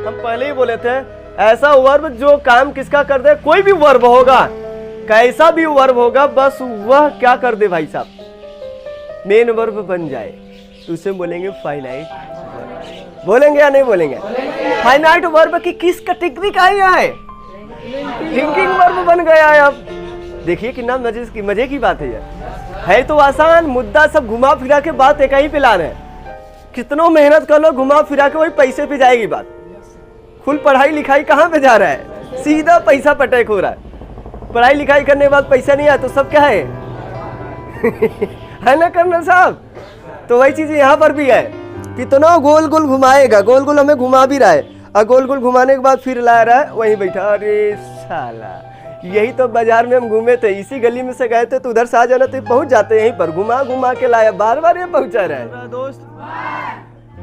हम पहले ही बोले थे, ऐसा वर्ब जो काम किसका कर दे, कोई भी वर्ब होगा, कैसा भी वर्ब होगा, बस वह क्या कर दे भाई साहब, मेन वर्ब बन जाए, तो उसे बोलेंगे फाइनाइट। बोलेंगे या नहीं बोलेंगे? फाइनाइट वर्ब की किस कैटेगरी का है? लिंकिंग वर्ब बन गया है। अब देखिए कितना मजे की बात है तो आसान, मुद्दा सब घुमा फिरा के बात एक ही पे लाना है। कितनों मेहनत कर लो, घुमा फिरा के वही पैसे पे जाएगी बात। फुल पढ़ाई लिखाई कहाँ पे जा रहा है, सीधा पैसा पटैक हो रहा है। पढ़ाई लिखाई करने के बाद पैसा नहीं आया तो सब क्या है है ना कर्नल साहब? तो वही चीज यहाँ पर भी है, कितना गोल गोल घुमाएगा, गोल गोल हमें घुमा भी रहा है, और गोल गोल घुमाने के बाद फिर ला रहा है वहीं बैठा। अरे साला, यही तो बाजार में हम घूमे थे, इसी गली में से गए थे, तो उधर से आ जाना तो पहुंच जाते, यहीं पर घुमा घुमा के लाया, बार बार ये पहुंचा रहा है दोस्त।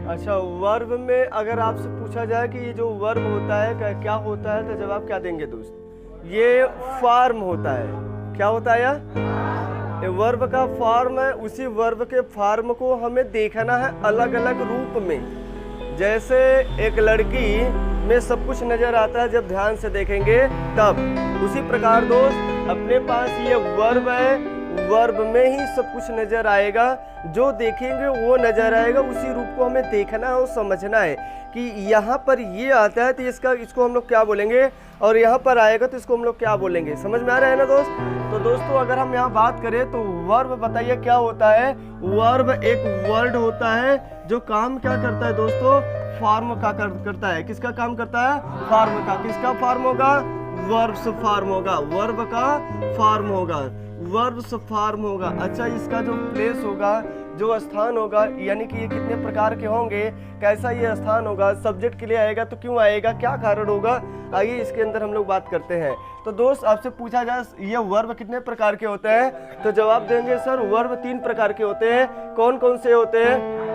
अच्छा, वर्ब में अगर आपसे पूछा जाए कि ये जो वर्ब होता है क्या होता है, तो जवाब क्या देंगे दोस्त? ये फॉर्म होता है। क्या होता है ये वर्ब का फॉर्म है। उसी वर्ब के फॉर्म को हमें देखना है अलग अलग रूप में। जैसे एक लड़की में सब कुछ नजर आता है जब ध्यान से देखेंगे तब, उसी प्रकार दोस्त अपने पास ये वर्ब है, वर्ब में ही सब कुछ नजर आएगा, जो देखेंगे वो नजर आएगा। उसी रूप को हमें देखना है और समझना है कि यहाँ पर ये आता है तो इसको हम लोग क्या बोलेंगे, और यहाँ पर आएगा तो इसको हम लोग क्या बोलेंगे। समझ में आ रहा है ना दोस्त? तो दोस्तों अगर हम यहाँ बात करें तो वर्ब बताइए क्या होता है। वर्ब एक वर्ड होता है जो काम क्या करता है दोस्तों, फॉर्म का करता है। किसका काम करता है? फॉर्म का। किसका फॉर्म होगा? वर्ब्स फॉर्म होगा, वर्ब का फॉर्म होगा, वर्ब्स फॉर्म होगा। अच्छा, इसका जो प्लेस होगा, जो स्थान होगा, यानी कि ये कितने प्रकार के होंगे, कैसा ये स्थान होगा, सब्जेक्ट के लिए आएगा तो क्यों आएगा, क्या कारण होगा, आइए इसके अंदर हम लोग बात करते हैं। तो दोस्त आपसे पूछा जाए ये वर्ब कितने प्रकार के होते हैं, तो जवाब देंगे सर वर्ब 3 प्रकार के होते हैं। कौन कौन से होते हैं?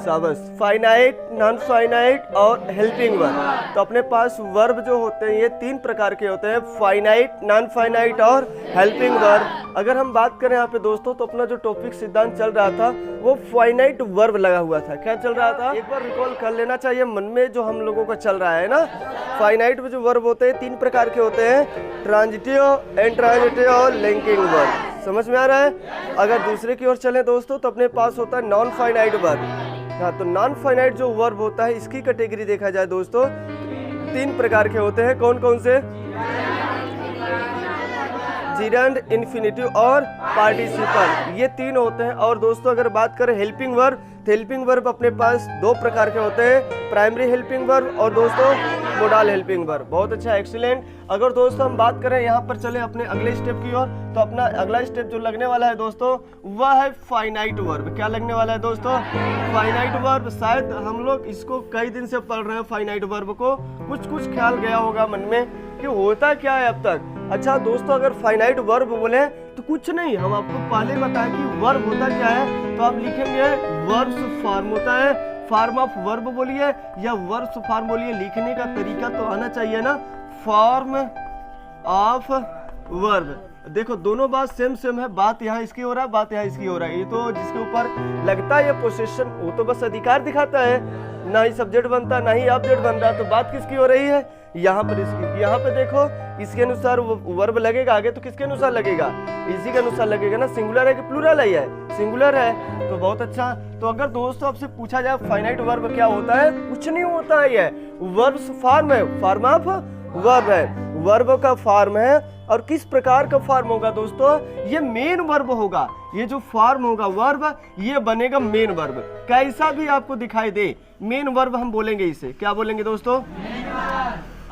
शाबाश, फाइनाइट, नॉन फाइनाइट और हेल्पिंग वर्ब। तो अपने पास वर्ब जो होते हैं ये 3 प्रकार के होते हैं, फाइनाइट, नॉन फाइनाइट और हेल्पिंग वर्ब। अगर हम बात करें यहाँ पे दोस्तों, तो अपना जो टॉपिक सिद्धांत चल रहा था वो फाइनाइट वर्ब लगा हुआ था। क्या चल रहा था? एक बार रिकॉल कर लेना चाहिए मन में जो हम लोगों का चल रहा है ना। फाइनाइट में जो वर्ब होते हैं 3 प्रकार के होते हैं, ट्रांजिटिव, इंट्रांजिटिव और लिंकिंग वर्ब। समझ में आ रहा है? अगर दूसरे की ओर चले दोस्तों तो अपने पास होता है नॉन फाइनाइट वर्ब। हाँ, तो नॉन फाइनाइट जो वर्ब होता है इसकी कैटेगरी देखा जाए दोस्तों 3 प्रकार के होते हैं। कौन कौन से? जिरंड, इन्फिनिटिव और पार्टिसिपल, ये 3 होते हैं। और दोस्तों अगर बात करें हेल्पिंग वर्ब, तो हेल्पिंग वर्ब अपने पास 2 प्रकार के होते हैं, प्राइमरी हेल्पिंग वर्ब और दोस्तों मोडाल हेल्पिंग वर्ब। बहुत अच्छा, एक्सीलेंट। अगर दोस्तों हम बात करें यहाँ पर चले अपने अगले स्टेप की ओर, तो अपना अगला स्टेप जो लगने वाला है दोस्तों वह है फाइनाइट वर्ब। क्या लगने वाला है दोस्तों? Finite verb. शायद हम लोग इसको कई दिन से पढ़ रहे हैं फाइनाइट वर्ब को, कुछ ख्याल गया होगा मन में कि होता क्या है अब तक। अच्छा दोस्तों, अगर फाइनाइट वर्ब बोले तो कुछ नहीं, हम आपको पहले बताया कि वर्ब होता क्या है, तो आप लिखेंगे वर्ब्स फॉर्म होता है, फॉर्म ऑफ वर्ब बोलिए या वर्ब्स फॉर्म बोलिए, लिखने का तरीका तो आना चाहिए ना, फॉर्म ऑफ वर्ब। देखो दोनों बात सेम है, बात यहाँ इसकी हो रहा है, बात यहाँ इसकी हो रहा है। ये तो जिसके ऊपर लगता है ये पोजीशन वो तो बस अधिकार दिखाता है, ना ही सब्जेक्ट बनता ना ही ऑब्जेक्ट बन रहा। तो बात किसकी हो रही है? यहाँ पर इसकी। यहाँ पे देखो इसके अनुसार वर्ब लगेगा, आगे तो किसके अनुसार लगेगा? इसी के अनुसार लगेगा ना। सिंगुलर है कि प्लूरल है? सिंगुलर है। तो बहुत अच्छा। तो अगर दोस्तों आपसे पूछा जाए फाइनाइट वर्ब क्या होता है, कुछ नहीं होता है, ये वर्ब्स फॉर्म है, फॉर्म ऑफ वर्ब है, वर्ब का फॉर्म है। और किस प्रकार का फॉर्म होगा दोस्तों? ये मेन वर्ब होगा। ये जो फॉर्म होगा वर्ब, ये बनेगा मेन वर्ब। कैसा भी आपको दिखाई दे मेन वर्ब हम बोलेंगे इसे। क्या बोलेंगे दोस्तों?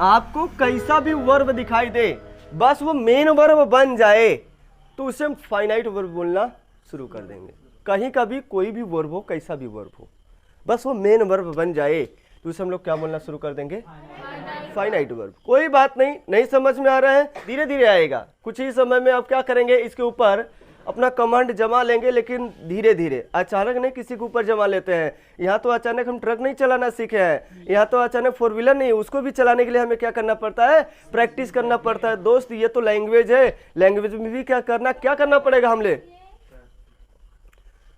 आपको कैसा भी वर्ब दिखाई दे, बस वो मेन वर्ब बन जाए तो उसे हम फाइनाइट वर्ब बोलना शुरू कर देंगे। कहीं का भी कोई भी वर्ब हो, कैसा भी वर्ब हो, बस वो मेन वर्ब बन जाए तो उसे हम लोग क्या बोलना शुरू कर देंगे? Finite verb. कोई बात नहीं समझ में आ रहा है, धीरे धीरे आएगा। कुछ ही समय में आप क्या करेंगे, इसके ऊपर अपना कमांड जमा लेंगे, लेकिन धीरे धीरे, अचानक नहीं किसी के ऊपर जमा लेते हैं। यहाँ तो अचानक हम ट्रक नहीं चलाना सीखे हैं, यहाँ तो अचानक 4 व्हीलर नहीं, उसको भी चलाने के लिए हमें क्या करना पड़ता है? प्रैक्टिस करना पड़ता है। दोस्त ये तो लैंग्वेज है, लैंग्वेज में भी क्या करना पड़ेगा हमले।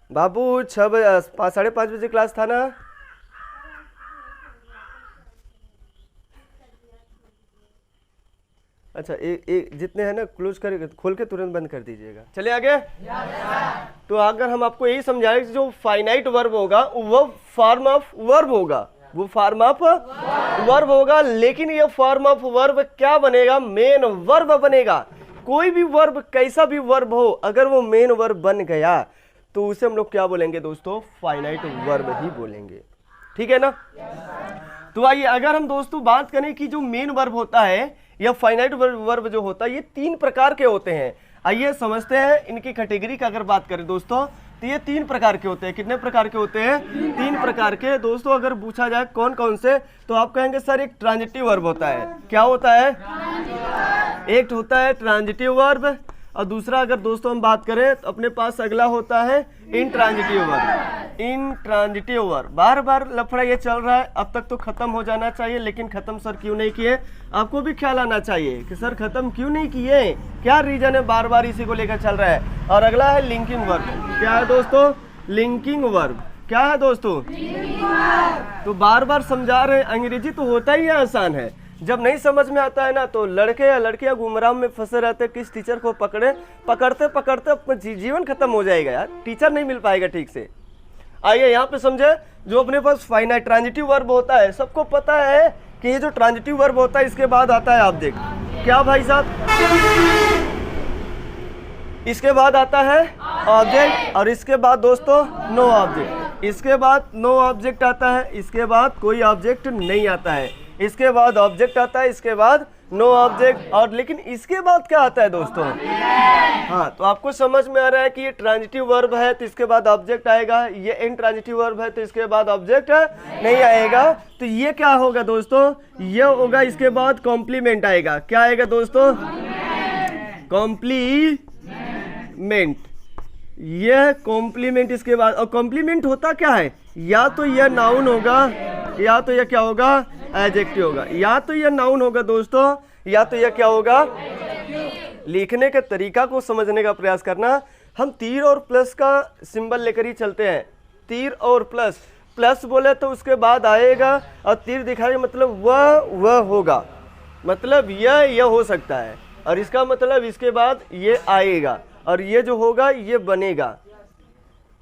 बाबू 5:30 बजे क्लास था ना? अच्छा जितने हैं ना क्लोज कर खोल के तुरंत बंद कर दीजिएगा। चलिए आगे। तो अगर हम आपको यही समझाएं कि जो फाइनाइट वर्ब होगा वो फॉर्म ऑफ वर्ब होगा, वो फॉर्म ऑफ वर्ब होगा, लेकिन ये फॉर्म ऑफ वर्ब क्या बनेगा? मेन वर्ब बनेगा। कोई भी वर्ब, कैसा भी वर्ब हो, अगर वो मेन वर्ब बन गया तो उसे हम लोग क्या बोलेंगे दोस्तों? फाइनाइट वर्ब ही बोलेंगे। ठीक है ना? तो आइए अगर हम दोस्तों बात करें कि जो मेन वर्ब होता है या फाइनाइट वर्ब जो होता है ये 3 प्रकार के होते हैं। आइए समझते हैं इनकी कैटेगरी का। अगर बात करें दोस्तों तो ये 3 प्रकार के होते हैं। कितने प्रकार के होते हैं? 3 प्रकार के दोस्तों। अगर पूछा जाए कौन कौन से, तो आप कहेंगे सर एक ट्रांजिटिव वर्ब होता है। क्या होता है? एक होता है ट्रांजिटिव वर्ब, और दूसरा अगर दोस्तों हम बात करें तो अपने पास अगला होता है इंट्रांजिटिव वर्ब। इंट्रांजिटिव वर्ब, बार बार लफड़ा ये चल रहा है, अब तक तो खत्म हो जाना चाहिए, लेकिन खत्म सर क्यों नहीं किए? आपको भी ख्याल आना चाहिए कि सर खत्म क्यों नहीं किए, क्या रीजन है बार बार इसी को लेकर चल रहा है। और अगला है लिंकिंग वर्ब। क्या है दोस्तों? Linking verb. क्या है दोस्तों? तो बार बार समझा रहे हैं, अंग्रेजी तो होता ही आसान है, जब नहीं समझ में आता है ना तो लड़के या लड़कियां गुमराह में फंसे रहते हैं। किस टीचर को पकड़ते पकड़ते अपना जीवन खत्म हो जाएगा यार, टीचर नहीं मिल पाएगा ठीक से। आइए यहाँ पे समझे, जो अपने पास फाइनाइट ट्रांजिटिव वर्ब होता है, सबको पता है कि ये जो ट्रांजिटिव वर्ब होता है इसके बाद आता है ऑब्जेक्ट। क्या भाई साहब? इसके बाद आता है ऑब्जेक्ट, और इसके बाद दोस्तों नो ऑब्जेक्ट। इसके बाद नो ऑब्जेक्ट आता है, इसके बाद कोई ऑब्जेक्ट नहीं आता है, इसके बाद ऑब्जेक्ट आता है, इसके बाद नो ऑब्जेक्ट। और लेकिन इसके बाद क्या आता है दोस्तों? हाँ, तो आपको समझ में आ रहा है कि ये ट्रांजिटिव वर्ब है तो इसके बाद ऑब्जेक्ट आएगा, ये इंट्रांजिटिव वर्ब है तो इसके बाद ऑब्जेक्ट नहीं आएगा। तो ये क्या होगा दोस्तों? ये होगा इसके बाद कॉम्प्लीमेंट आएगा। क्या आएगा दोस्तों? कॉम्प्लीमेंट। यह कॉम्प्लीमेंट इसके बाद। और कॉम्प्लीमेंट होता क्या है? या तो यह नाउन होगा, या तो यह क्या होगा? एडजेक्टिव होगा। या तो यह नाउन होगा दोस्तों, या तो यह क्या होगा? लिखने के तरीका को समझने का प्रयास करना। हम तीर और प्लस का सिंबल लेकर ही चलते हैं। तीर और प्लस, प्लस बोले तो उसके बाद आएगा, और तीर दिखाएगा मतलब वह होगा, मतलब यह हो सकता है, और इसका मतलब इसके बाद ये आएगा, और ये जो होगा ये बनेगा।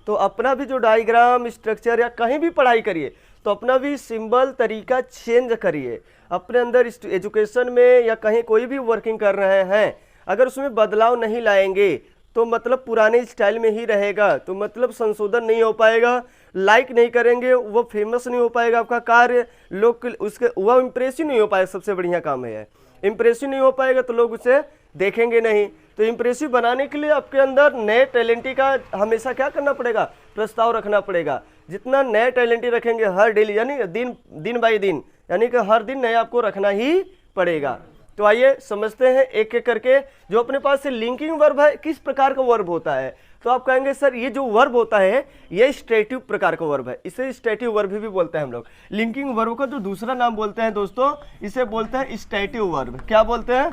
तो अपना भी जो डायग्राम स्ट्रक्चर या कहीं भी पढ़ाई करिए तो अपना भी सिंबल तरीका चेंज करिए। अपने अंदर एजुकेशन में या कहीं कोई भी वर्किंग कर रहे हैं, अगर उसमें बदलाव नहीं लाएंगे तो मतलब पुराने स्टाइल में ही रहेगा, तो मतलब संशोधन नहीं हो पाएगा, लाइक नहीं करेंगे, वो फेमस नहीं हो पाएगा आपका कार्य, लोग उसके वो इम्प्रेसिव नहीं हो पाएगा। सबसे बढ़िया काम है इम्प्रेसिव नहीं हो पाएगा तो लोग उसे देखेंगे नहीं। तो इम्प्रेसिव बनाने के लिए आपके अंदर नए टैलेंटी का हमेशा क्या करना पड़ेगा? प्रस्ताव रखना पड़ेगा। जितना नए टैलेंटी रखेंगे हर डेली, यानी दिन बाई दिन, यानी कि हर दिन नया आपको रखना ही पड़ेगा। तो आइए समझते हैं एक एक करके। जो अपने पास से लिंकिंग वर्ब है, किस प्रकार का वर्ब होता है? तो आप कहेंगे सर ये जो वर्ब होता है ये स्टेटिव प्रकार का वर्ब है, इसे स्टेटिव वर्ब भी बोलते हैं हम लोग। लिंकिंग वर्ब का जो दूसरा नाम बोलते हैं दोस्तों, इसे बोलते हैं स्टेटिव वर्ब। क्या बोलते हैं?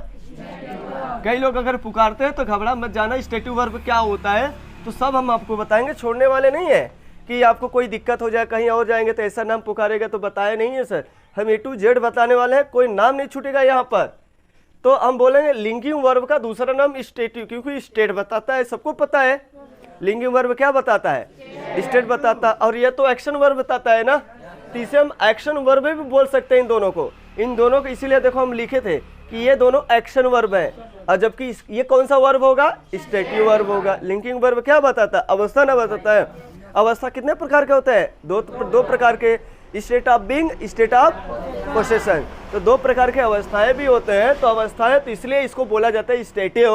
कई लोग अगर पुकारते हैं तो घबरा मत जाना, स्टेटिव वर्ब क्या होता है तो सब हम आपको बताएंगे, छोड़ने वाले नहीं है कि आपको कोई दिक्कत हो जाए, कहीं और जाएंगे तो ऐसा नाम पुकारेगा तो बताया नहीं है सर, हम A to Z बताने वाले हैं, कोई नाम नहीं छूटेगा यहाँ पर। तो हम बोलेंगे लिंकिंग वर्ब का दूसरा नाम स्टेटिव, क्योंकि स्टेट बताता है, सबको पता है लिंकिंग वर्ब क्या बताता है? स्टेट बताता, और ये तो एक्शन वर्ब बताता है ना, तो इसे हम एक्शन वर्ब भी बोल सकते हैं इन दोनों को। इसीलिए देखो हम लिखे थे कि ये दोनों एक्शन वर्ब है, और जबकि ये कौन सा वर्ब होगा? स्टेटिव वर्ब होगा। लिंकिंग वर्ब क्या बताता है? अवस्था ना बताता है। अवस्था कितने प्रकार के होते हैं? दो प्रकार के, state of being, state of possession. तो 2 प्रकार के अवस्थाएं भी होते हैं। तो अवस्थाएं, तो इसलिए इसको बोला जाता है स्टेटिव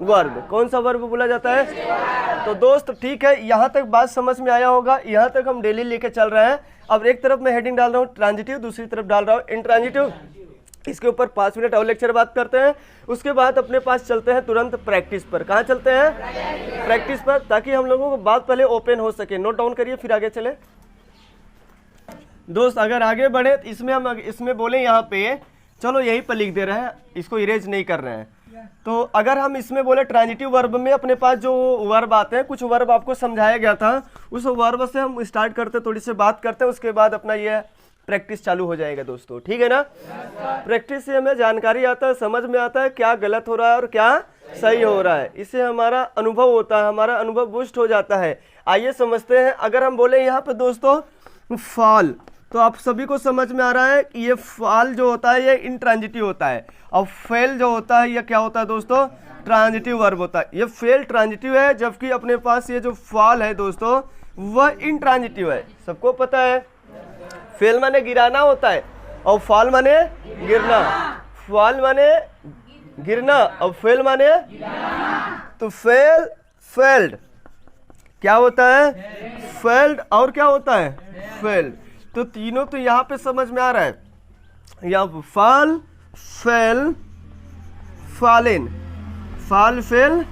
वर्ब। कौन सा वर्ब बोला जाता है? तो दोस्त ठीक है, यहाँ तक बात समझ में आया होगा, यहाँ तक हम डेली लेके चल रहे हैं। अब एक तरफ मैं हेडिंग डाल रहा हूँ ट्रांजिटिव, दूसरी तरफ डाल रहा हूँ इंट्रांजिटिव। इसके ऊपर 5 मिनट और लेक्चर बात करते हैं, उसके बाद अपने पास चलते हैं तुरंत प्रैक्टिस पर। कहाँ चलते हैं? प्रैक्टिस पर, ताकि हम लोगों को बात पहले ओपन हो सके। नोट डाउन करिए फिर आगे चले दोस्त। अगर आगे बढ़े तो इसमें बोले यहाँ पे, चलो यहीं पर लिख दे रहे हैं, इसको इरेज नहीं कर रहे हैं। तो अगर हम इसमें बोले ट्रांजिटिव वर्ब में अपने पास जो वर्ब आते हैं, कुछ वर्ब आपको समझाया गया था, उस वर्ब से हम स्टार्ट करते, थोड़ी सी बात करते हैं, उसके बाद अपना ये प्रैक्टिस चालू हो जाएगा दोस्तों, ठीक है ना। प्रैक्टिस से हमें जानकारी आता है, समझ में आता है क्या गलत हो रहा है और क्या सही हो रहा है। इससे हमारा अनुभव होता है, हमारा अनुभव बूस्ट हो जाता है। आइए समझते हैं। अगर हम बोले यहाँ पे दोस्तों फॉल, तो आप सभी को समझ में आ रहा है कि ये फॉल जो होता है ये इंट्रांजिटिव होता है, और फेल जो होता है ये क्या होता है दोस्तों, ट्रांजिटिव वर्ब होता है। ये फेल ट्रांजिटिव है, जबकि अपने पास ये जो फॉल है दोस्तों वह इंट्रांजिटिव है। सबको पता है फेल माने गिराना होता है और फॉल माने गिरना। फॉल माने गिरना और फेल माने तो फेल, फेल्ड क्या होता है, फेल्ड, और क्या होता है, फेल्ड। तो तीनों तो यहाँ पे समझ में आ रहा है, यहाँ fall, fail, fallen, fall, fail,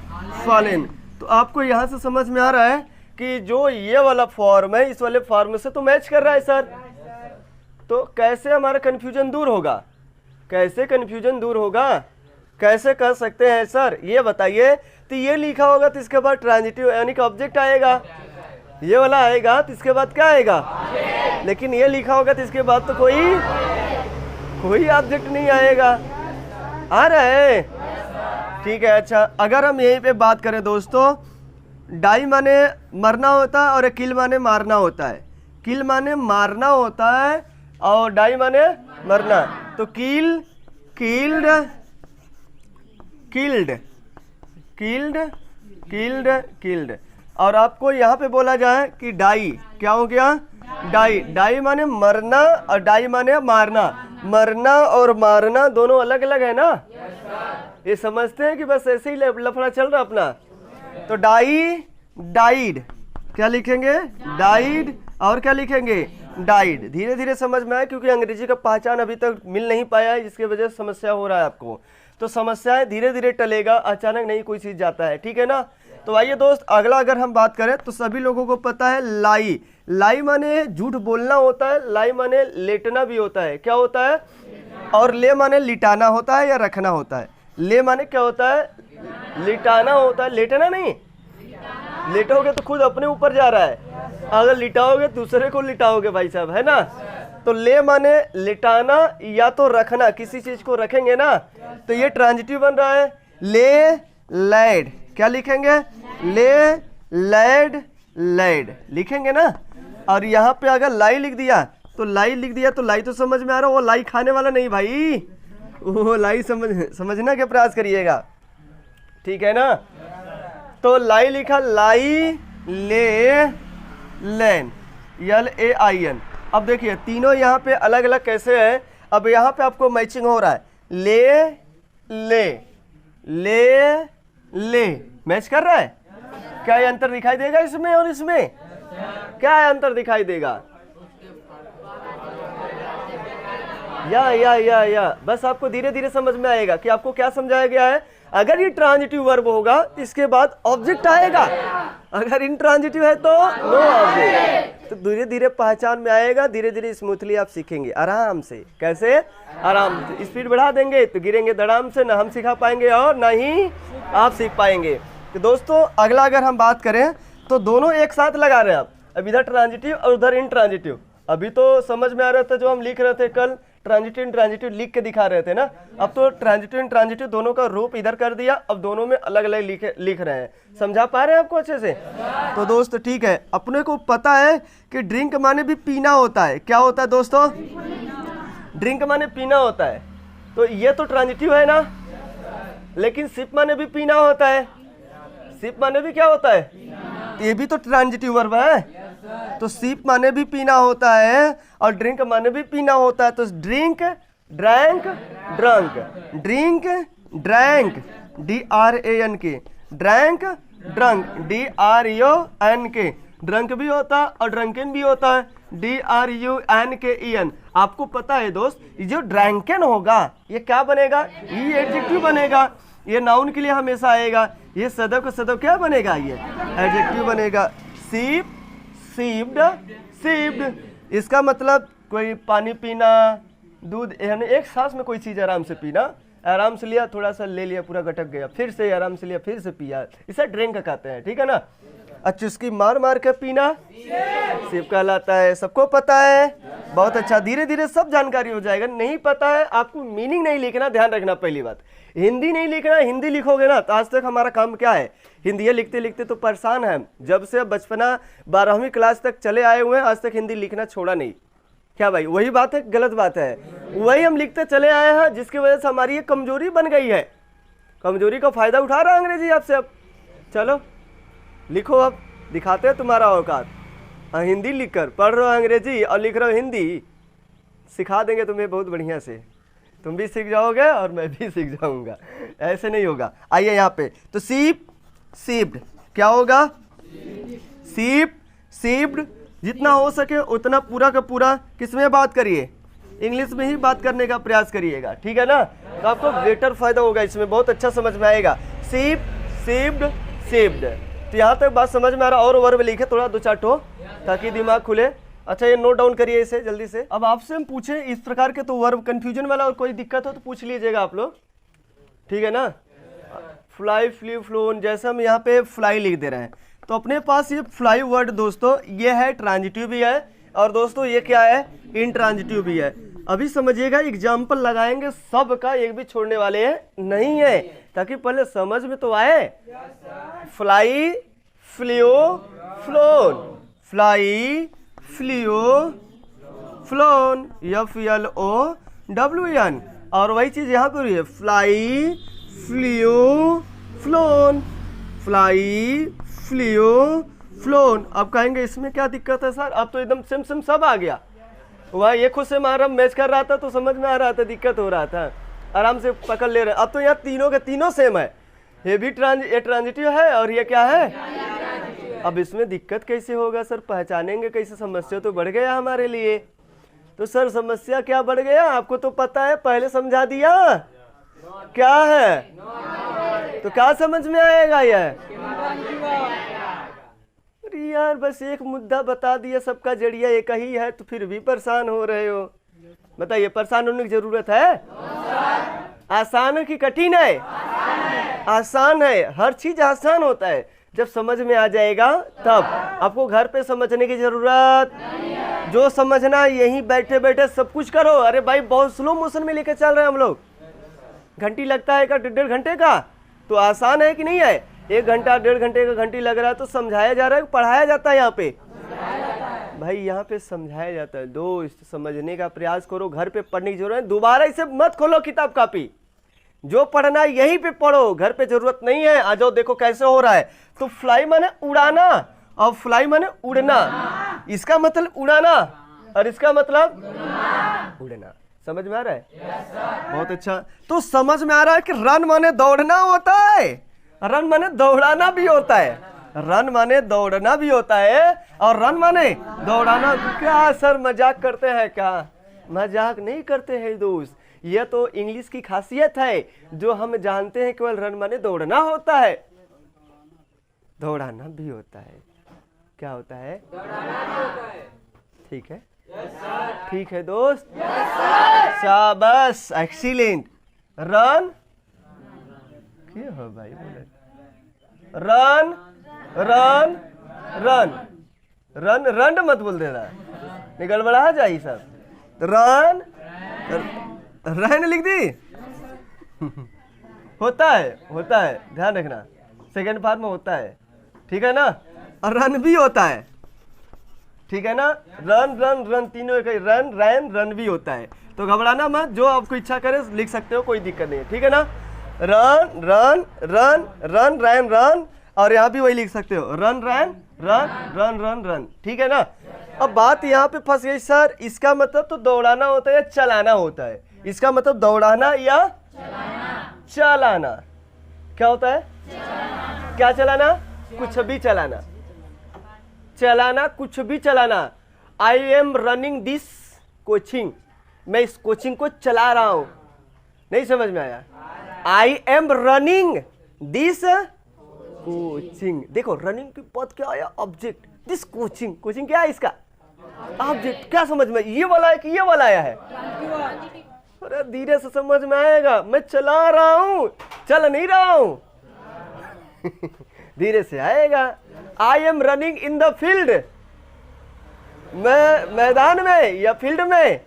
fallen. तो आपको यहाँ से समझ में आ रहा है कि जो ये वाला फॉर्म है इस वाले फॉर्म से तो मैच कर रहा है सर। तो कैसे हमारा कन्फ्यूजन दूर होगा, कैसे कन्फ्यूजन दूर होगा, कैसे कर सकते हैं सर ये बताइए। तो ये लिखा होगा तो इसके बाद ट्रांजिटिव यानी कि ऑब्जेक्ट आएगा, ये वाला आएगा तो इसके बाद क्या आएगा, लेकिन ये लिखा होगा तो इसके बाद तो कोई ऑब्जेक्ट नहीं आएगा। आ रहा है, ठीक है। अच्छा, अगर हम यहीं पे बात करें दोस्तों, डाई माने मरना होता है और किल माने मारना होता है। किल माने मारना होता है और डाई माने मरना। तो kill, killed, killed, killed, killed, killed. और आपको यहाँ पे बोला जाए कि डाई क्या हो गया, डाई। डाई माने मरना और डाई माने मारना। मरना और मारना दोनों अलग अलग है ना, ये समझते हैं कि बस ऐसे ही लफड़ा चल रहा अपना। तो डाई, डाइड, क्या लिखेंगे, डाइड, और क्या लिखेंगे, डाइड। धीरे धीरे समझ में आया, क्योंकि अंग्रेजी का पहचान अभी तक मिल नहीं पाया है, जिसकी वजह से समस्या हो रहा है आपको। तो समस्याएं धीरे धीरे टलेगा, अचानक नहीं कोई चीज जाता है, ठीक है ना। तो आइए दोस्त, अगला अगर हम बात करें तो सभी लोगों को पता है लाई। लाई माने झूठ बोलना होता है, लाई माने लेटना भी होता है। क्या होता है, और ले माने लिटाना होता है या रखना होता है। ले माने क्या होता है, लिटाना होता है, लेटना नहीं। लेटोगे तो खुद अपने ऊपर जा रहा है, अगर लिटाओगे दूसरे को लिटाओगे भाई साहब, है ना। तो ले माने लिटाना या तो रखना, किसी चीज को रखेंगे ना, तो ये ट्रांजिटिव बन रहा है। ले, लैड, क्या लिखेंगे, ले, लैड, लैड लिखेंगे ना। और यहाँ पे अगर लाई लिख दिया तो लाई लिख दिया, तो लाई तो समझ में आ रहा है, वो लाई खाने वाला नहीं भाई, वो लाई समझना के प्रयास करिएगा, ठीक है ना। तो लाई लिखा, लाई, ले, लैन, LAIN। अब देखिए तीनों यहाँ पे अलग अलग कैसे है। अब यहाँ पे आपको मैचिंग हो रहा है, ले, ले, ले, ले, मैच कर रहा है। क्या ये अंतर दिखाई देगा इसमें और इसमें, क्या अंतर दिखाई देगा, या बस आपको धीरे धीरे समझ में आएगा कि आपको क्या समझाया गया है। अगर ये ट्रांजिटिव वर्ब होगा इसके बाद ऑब्जेक्ट आएगा, अगर इंट्रांजिटिव है तो नो ऑब्जेक्ट। तो धीरे धीरे पहचान में आएगा, धीरे धीरे स्मूथली आप सीखेंगे आराम से। कैसे, आराम से। स्पीड बढ़ा देंगे तो गिरेंगे धड़ाम से, ना हम सिखा पाएंगे और ना ही आप सीख पाएंगे। तो दोस्तों अगला अगर हम बात करें तो दोनों एक साथ लगा रहे हैं आप, अब इधर ट्रांजिटिव और उधर इंट्रांजिटिव। अभी तो समझ में आ रहा था जो हम लिख रहे थे कल, ट्रांजिटिव इंट्रांजिटिव लिख के दिखा रहे थे ना। अब तो ट्रांजिटिव इंट्रांजिटिव दोनों का रूप इधर कर दिया, अब दोनों में अलग अलग लिख रहे हैं। समझा पा रहे हैं आपको अच्छे से। तो दोस्त ठीक है, अपने को पता है कि ड्रिंक माने भी पीना होता है। क्या होता है दोस्तों, ड्रिंक माने पीना होता है। तो ये तो ट्रांजिटिव है ना, लेकिन सिप माने भी पीना होता है। सिप माने भी क्या होता है, ये भी तो ट्रांजिटिव वर्ब है। तो सिप माने भी पीना होता है और ड्रिंक माने भी पीना होता है। तो drink, drank, drunk, drink, drank, DRANK, drank, drunk, DRUNK, drunk भी होता है और ड्रंकन भी होता है, DRUNKEN। आपको पता है दोस्त, ये जो ड्रैंकन होगा ये क्या बनेगा, ये एडजेक्टिव बनेगा, ये नाउन के लिए हमेशा आएगा। ये सदैव का सदैव क्या बनेगा, ये एडजेक्टिव बनेगा। सीप, सीप्ड, सीप्ड। इसका मतलब कोई पानी पीना, दूध, यानी एक सांस में कोई चीज़ आराम से पीना। आराम से लिया, थोड़ा सा ले लिया, पूरा गटक गया, फिर से आराम से लिया, फिर से पिया, इसे ड्रिंक कहते हैं, ठीक है ना। और चुस्की मार मार के पीना सिप कहलाता है। सबको पता है? बहुत अच्छा, धीरे धीरे सब जानकारी हो जाएगा। नहीं पता है आपको, मीनिंग नहीं लिखना, ध्यान रखना। पहली बात, हिंदी नहीं लिखना। हिंदी लिखोगे ना तो आज तक हमारा काम क्या है, हिंदी लिखते लिखते तो परेशान है। जब से बचपना 12वीं क्लास तक चले आए हुए हैं, आज तक हिंदी लिखना छोड़ा नहीं। क्या भाई, वही बात है? गलत बात है। वही हम लिखते चले आए हैं, जिसकी वजह से हमारी ये कमजोरी बन गई है। कमजोरी का फायदा उठा रहा है अंग्रेजी आपसे। अब चलो लिखो, अब दिखाते हैं तुम्हारा औकात। हिंदी लिखकर पढ़ रहे हो अंग्रेजी और लिख रहे हो हिंदी, सिखा देंगे तुम्हें बहुत बढ़िया से। तुम भी सीख जाओगे और मैं भी सीख जाऊंगा। ऐसे नहीं होगा। आइए यहाँ पे, तो सीप, सीप्ड, क्या होगा? सीप, सीप्ड। जितना हो सके उतना पूरा का पूरा किसमें बात करिए, इंग्लिश में ही बात करने का प्रयास करिएगा, ठीक है ना? तो आपको बेटर फायदा होगा इसमें, बहुत अच्छा समझ में आएगा। सीप, सीप्ड, सीप्ड। तो यहाँ तक बात समझ में आ रहा? और वर्ब लिखे थोड़ा 2-4 ठो, ताकि दिमाग खुले। अच्छा, ये नोट डाउन करिए इसे जल्दी से। अब आपसे हम पूछे इस प्रकार के, तो वर्ब कंफ्यूजन वाला और कोई दिक्कत हो तो पूछ लीजिएगा आप लोग, ठीक है ना? फ्लाई, फ्ली, फ्लोन, जैसे हम यहाँ पे फ्लाई लिख दे रहे हैं, तो अपने पास ये फ्लाई वर्ड दोस्तों ये है, ट्रांजिटिव भी है, और दोस्तों ये क्या है, इंट्रांजिटिव भी है। अभी समझिएगा, एग्जाम्पल लगाएंगे, सब का एक भी छोड़ने वाले हैं नहीं है, ताकि पहले समझ में तो आए। Fly, flew, flown, fly, flew, flown, FLOWN। और वही चीज यहाँ पर है, fly, flew, flown, fly, flew, flown. अब कहेंगे इसमें क्या दिक्कत है सर? अब तो एकदम सेम सेम सब आ गया। वहाँ ये खुद से मारा मैच कर रहा था तो समझ में आ रहा था, दिक्कत हो रहा था, आराम से पकड़ ले रहे। अब तो यहाँ तीनों के तीनों सेम है, ये भी ये ट्रांजिटिव है और ये क्या है। अब इसमें दिक्कत कैसे होगा सर, पहचानेंगे कैसे? समस्या तो बढ़ गया हमारे लिए। तो सर समस्या क्या बढ़ गया, आपको तो पता है, पहले समझा दिया क्या है, तो क्या समझ में आएगा यह? अरे यार बस एक मुद्दा बता दिया, सबका जरिया एक ही है, तो फिर भी परेशान हो रहे हो। बताइए, परेशान होने की जरूरत है? आसान है कि कठिन है? आसान है, हर चीज आसान होता है जब समझ में आ जाएगा तब। आपको घर पे समझने की जरूरत, जो समझना यहीं बैठे बैठे सब कुछ करो। अरे भाई बहुत स्लो मोशन में लेकर चल रहे हैं हम लोग, घंटी लगता है का 1.5 घंटे का, तो आसान है कि नहीं है? 1 घंटा 1.5 घंटे का घंटी लग रहा है, तो समझाया जा रहा है, पढ़ाया जाता है यहाँ पे? भाई यहाँ पे समझाया जाता है। दोस्त समझने का प्रयास करो, घर पे पढ़ने की जरूरत है, दोबारा इसे मत खोलो किताब कापी, जो पढ़ना है यहीं पे पढ़ो, घर पे जरूरत नहीं है। आ जाओ देखो कैसे हो रहा है। तो फ्लाई माने उड़ाना और फ्लाई माने उड़ना, इसका मतलब उड़ाना और इसका मतलब उड़ना। समझ में आ रहा है? बहुत अच्छा। तो समझ में आ रहा है कि रन माने दौड़ना होता है, रन माने दौड़ाना भी होता है, रन माने दौड़ना भी होता है और रन माने दौड़ाना। क्या सर मजाक करते हैं क्या? मजाक नहीं करते हैं दोस्त, यह तो इंग्लिश की खासियत है जो हम जानते हैं। केवल रन माने दौड़ना होता है, दौड़ाना भी होता है। क्या होता है? ठीक है, ठीक है दोस्त, शाबाश, एक्सीलेंट। रन क्या हो भाई, run run run run run मत बोल देना, निकल बड़ा जाए सब। रन रन लिख दी होता है, होता है, ध्यान रखना, सेकंड पार्ट में होता है, ठीक है ना? और रन भी होता है, ठीक है ना? रन रन रन तीनों एक, रन रैन रन भी होता है। तो घबराना मत, जो आपको इच्छा करे लिख सकते हो, कोई दिक्कत नहीं है, ठीक है ना? रन रन रन रन रैन रन, और यहाँ भी वही लिख सकते हो, रन रैन रन रन रन रन, ठीक है ना? अब बात यहाँ पे फंस गई सर, इसका मतलब तो दौड़ाना होता है या चलाना होता है? इसका मतलब दौड़ाना या चलाना। क्या होता है? क्या चलाना? कुछ भी चलाना, चलाना कुछ भी चलाना। I am running this coaching, मैं इस कोचिंग को चला रहा हूं। नहीं समझ में आया? I am running this coaching. देखो रनिंग की पद क्या आया? ऑब्जेक्ट। दिस कोचिंग, कोचिंग क्या है इसका? ऑब्जेक्ट। क्या समझ में? ये वाला है कि ये वाला आया है? अरे धीरे से समझ में आएगा, मैं चला रहा हूं, चल नहीं रहा हूं धीरे से आएगा। I am running in the field, मैं मैदान में या फील्ड में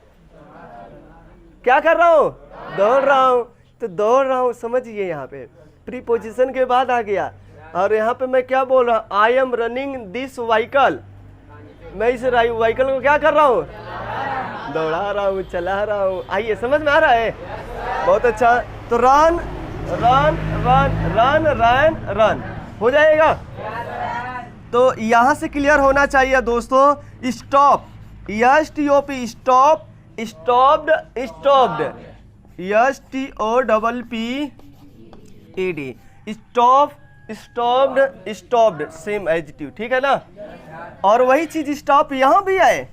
क्या कर रहा हूं, दौड़ रहा हूं। तो दौड़ रहा हूं समझिए, यहाँ पे प्रीपोजिशन के बाद आ गया। और यहाँ पे मैं क्या बोल रहा हूं, I am running this vehicle, मैं इस व्हीकल को क्या कर रहा हूं, दौड़ा रहा हूं, चला रहा हूं। आइए समझ में आ रहा है, बहुत अच्छा। तो run run run run run run हो जाएगा। तो यहां से क्लियर होना चाहिए दोस्तों। Stop, STOP, stop, stopped, stopped, STOPPED, stop, stopped, stopped, same adjective, ठीक है ना। और वही चीज स्टॉप यहां भी है,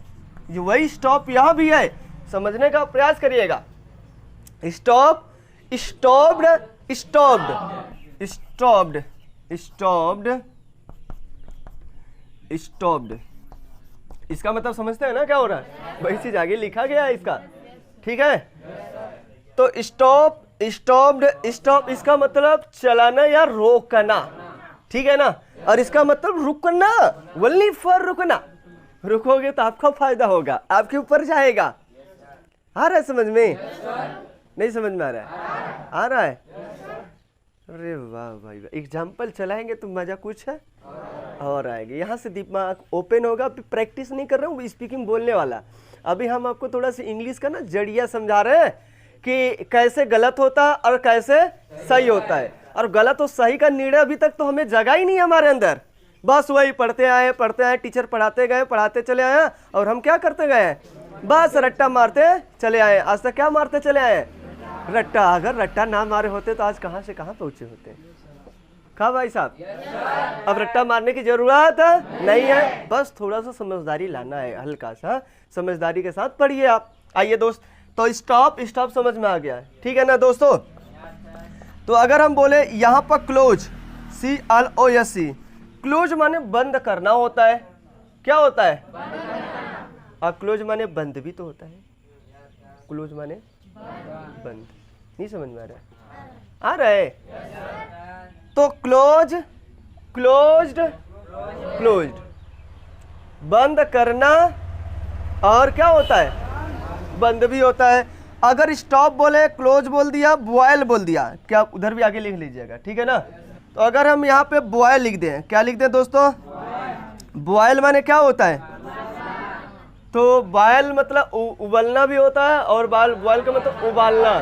वही स्टॉप यहां भी है, समझने का प्रयास करिएगा। Stop, stopped, stopped, stopped, stopped, stopped, इसका मतलब समझते हैं ना क्या हो रहा है, वही चीज आगे लिखा गया है इसका, ठीक है। तो स्टॉप, स्टॉप्ड, स्टॉप इसका मतलब चलाना या रोकना, ठीक है ना। और इसका मतलब रुकना, ओनली फॉर रुकना, रुकोगे तो आपका फायदा होगा, आपके ऊपर जाएगा। आ रहा है समझ में, नहीं समझ में आ रहा है, आ रहा है। अरे वाह भाई, एग्जाम्पल चलाएंगे तो मजा कुछ है और आएगा, यहाँ से दिमाग ओपन होगा। अभी प्रैक्टिस नहीं कर रहा हूँ स्पीकिंग बोलने वाला, अभी हम आपको थोड़ा सा इंग्लिश का ना जड़िया समझा रहे हैं कि कैसे गलत होता है और कैसे सही होता है। और गलत और सही का निर्णय अभी तक तो हमें जगा ही नहीं हमारे अंदर, बस वही पढ़ते आए, टीचर पढ़ाते गए, पढ़ाते चले आए, और हम क्या करते गए, बस रट्टा मारते चले आए। आज तक क्या मारते चले आए, रट्टा। अगर रट्टा ना मारे होते तो आज कहाँ से कहाँ पहुंचे होते, कहा भाई साहब। अब रट्टा मारने की जरूरत नहीं है, बस थोड़ा सा समझदारी लाना है, हल्का सा समझदारी के साथ पढ़िए आप। आइए दोस्त, तो स्टॉप, स्टॉप समझ में आ गया है, ठीक है ना दोस्तों। तो अगर हम बोले यहाँ पर क्लोज, CLOSE, क्लोज माने बंद करना होता है, क्या होता है, और क्लोज माने बंद भी तो होता है, क्लोज माने बंद। नहीं समझ में आ रहा है, आ रहा है। तो क्लोज, क्लोज्ड, क्लोज्ड, बंद करना, और क्या होता है, बंद भी होता है। अगर स्टॉप बोले, क्लोज बोल दिया, बॉयल बोल दिया, क्या उधर भी आगे लिख लीजिएगा, ठीक है ना। तो अगर हम यहाँ पे बॉयल लिख दें, क्या लिख दें दोस्तों, बॉयल माने क्या होता है, तो बॉयल मतलब उबलना भी होता है, और बॉयल का मतलब उबालना।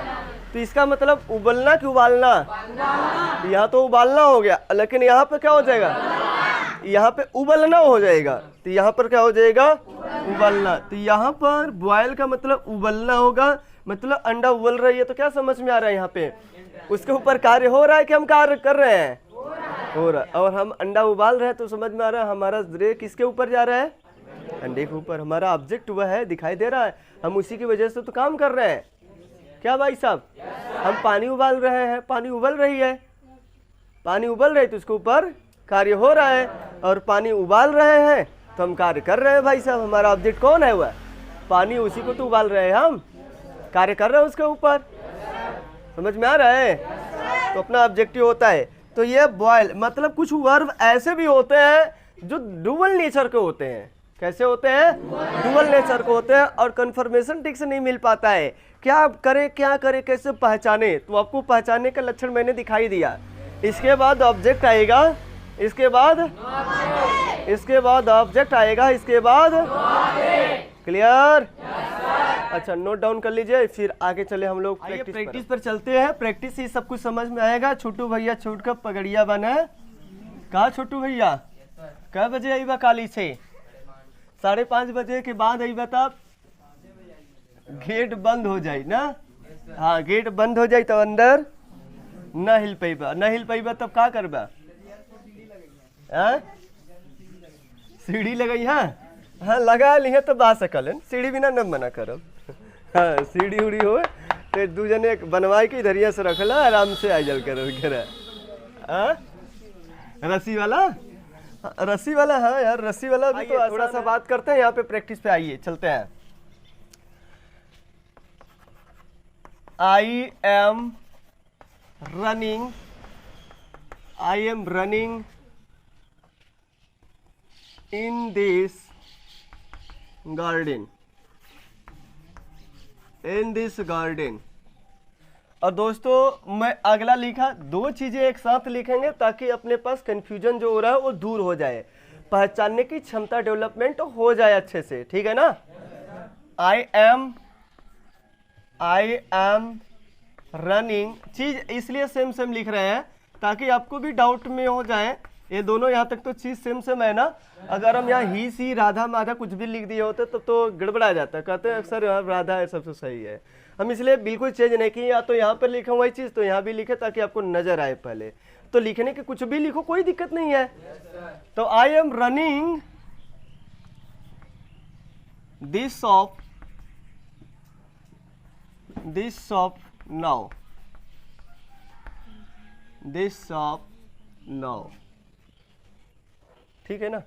तो इसका मतलब उबलना कि उबालना, यहाँ तो उबालना हो गया, लेकिन यहाँ पे क्या हो जाएगा, यहाँ पे उबलना हो जाएगा। तो यहाँ पर क्या हो जाएगा, उबलना। तो यहाँ पर बॉयल का मतलब उबलना होगा, मतलब अंडा उबल रही है। तो क्या समझ में आ रहा है, यहाँ पे उसके ऊपर कार्य हो रहा है कि हम कार्य कर रहे हैं, हो रहा है। और हम अंडा उबाल रहे हैं, तो समझ में आ रहा है हमारा रे किसके ऊपर जा रहा है, अंडे के ऊपर। हमारा ऑब्जेक्ट वह है, दिखाई दे रहा है, हम उसी की वजह से तो काम कर रहे हैं, क्या भाई साहब। हम पानी उबाल रहे हैं, पानी उबल रही है, पानी उबल रही है, तो उसके ऊपर कार्य हो रहा है। और पानी उबाल रहे हैं तो हम कार्य कर रहे हैं भाई साहब। हमारा ऑब्जेक्ट कौन है, वह पानी, उसी को तो उबाल रहे हैं, हम कार्य कर रहे हैं उसके ऊपर, समझ में आ रहा है। तो अपना ऑब्जेक्टिव होता है। तो ये बॉयल मतलब कुछ वर्ब ऐसे भी होते हैं जो डुअल नेचर के होते हैं। कैसे होते हैं, डुअल नेचर के होते हैं, और कन्फर्मेशन ठीक से नहीं मिल पाता है, क्या करे क्या करे, कैसे पहचाने। तो आपको पहचानने का लक्षण मैंने दिखाई दिया। इसके बाद ऑब्जेक्ट आएगा, इसके बाद ऑब्जेक्ट आएगा, इसके बाद क्लियर। अच्छा, नोट डाउन कर लीजिए, फिर आगे चले हम लोग प्रैक्टिस पर चलते हैं। प्रैक्टिस से सब कुछ समझ में आएगा। छोटू भैया छूट कर पगड़िया बना, कहा छोटू भैया कै बजे आई बा, काली से 5:30 बजे के बाद आई बा, तब गेट बंद हो जाए ना। हाँ, गेट बंद हो जाए तो अंदर न हिल पैबा, न हिल पैबा तब का करबा, सीढ़ी लगई। हाँ लगा लिए तो बा सकल, सीढ़ी बिना न मना करब। हाँ, सीढ़ी उड़ी हो तो दू जने बनवाई के धरिया से रखला, आराम से आ जल कर रस्सी वाला, रस्सी वाला। हाँ यार, रस्सी वाला भी तो थोड़ा सा बात करते हैं यहाँ पे प्रैक्टिस पे। आइए चलते हैं। I am running in this garden, in this garden. और दोस्तों मैं अगला लिखा, दो चीजें एक साथ लिखेंगे ताकि अपने पास कंफ्यूजन जो हो रहा है वो दूर हो जाए, पहचानने की क्षमता डेवलपमेंट हो जाए अच्छे से, ठीक है ना। आई एम रनिंग, चीज इसलिए सेम सेम लिख रहे हैं ताकि आपको भी डाउट में हो जाए, ये दोनों यहाँ तक तो चीज सेम सेम है ना। अगर हम यहाँ ही सी राधा माधा कुछ भी लिख दिए होते तब तो गड़बड़ा जाता, कहते हैं अक्सर यहाँ राधा है सबसे सही है। हम इसलिए बिल्कुल चेंज नहीं किए, या तो यहाँ पर लिखे वही चीज तो यहाँ भी लिखे ताकि आपको नजर आए। पहले तो लिखने के कुछ भी लिखो, कोई दिक्कत नहीं है। तो I am running this shop now, this shop now, ठीक है ना।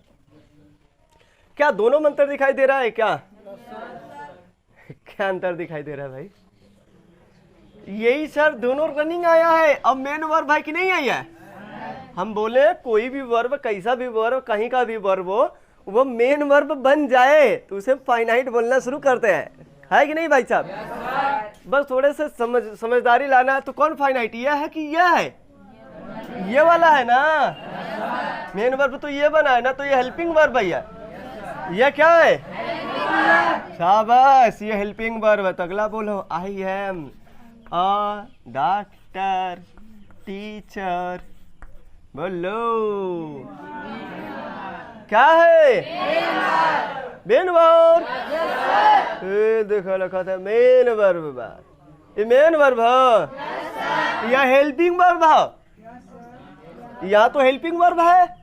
क्या दोनों में अंतर दिखाई दे रहा है क्या? क्या अंतर दिखाई दे रहा है भाई? यही सर, दोनों रनिंग आया है। अब मेन वर्ब भाई कि नहीं आया है? हम बोले कोई भी वर्ब, कैसा भी वर्ब, कहीं का भी वर्ब हो, वो मेन वर्ब बन जाए तो उसे फाइनाइट बोलना शुरू करते हैं, है कि नहीं भाई साहब? बस थोड़े से समझदारी लाना है। तो कौन फाइनाइट, यह है कि यह है? ये वाला है ना, मेन वर्ब तो ये बना है ना, तो ये हेल्पिंग वर्ब है। ये क्या है? शाबाश, ये हेल्पिंग वर्ब है। तो अगला बोलो, I am a doctor teacher, बोलो क्या है? Main verb. देखो लिखा था मेन वर्ब, ये मेन वर्ब है या हेल्पिंग वर्ब है? या तो हेल्पिंग वर्ब है,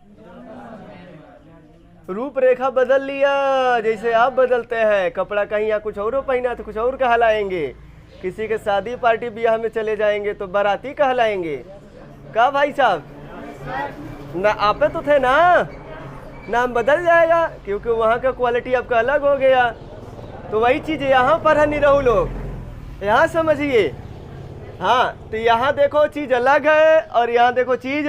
रूपरेखा बदल लिया जैसे आप बदलते हैं, कपड़ा कहीं या कुछ और पहना तो कुछ और कहलाएंगे, किसी के शादी पार्टी ब्याह में चले जाएंगे तो बाराती कहलाएंगे। का भाई साहब? ना आप तो थे ना, नाम बदल जाएगा क्योंकि वहाँ का क्वालिटी आपका अलग हो गया। तो वही चीज यहाँ पर है निरहु लोग, यहाँ समझिए। हाँ, तो यहाँ देखो चीज अलग है और यहाँ देखो चीज,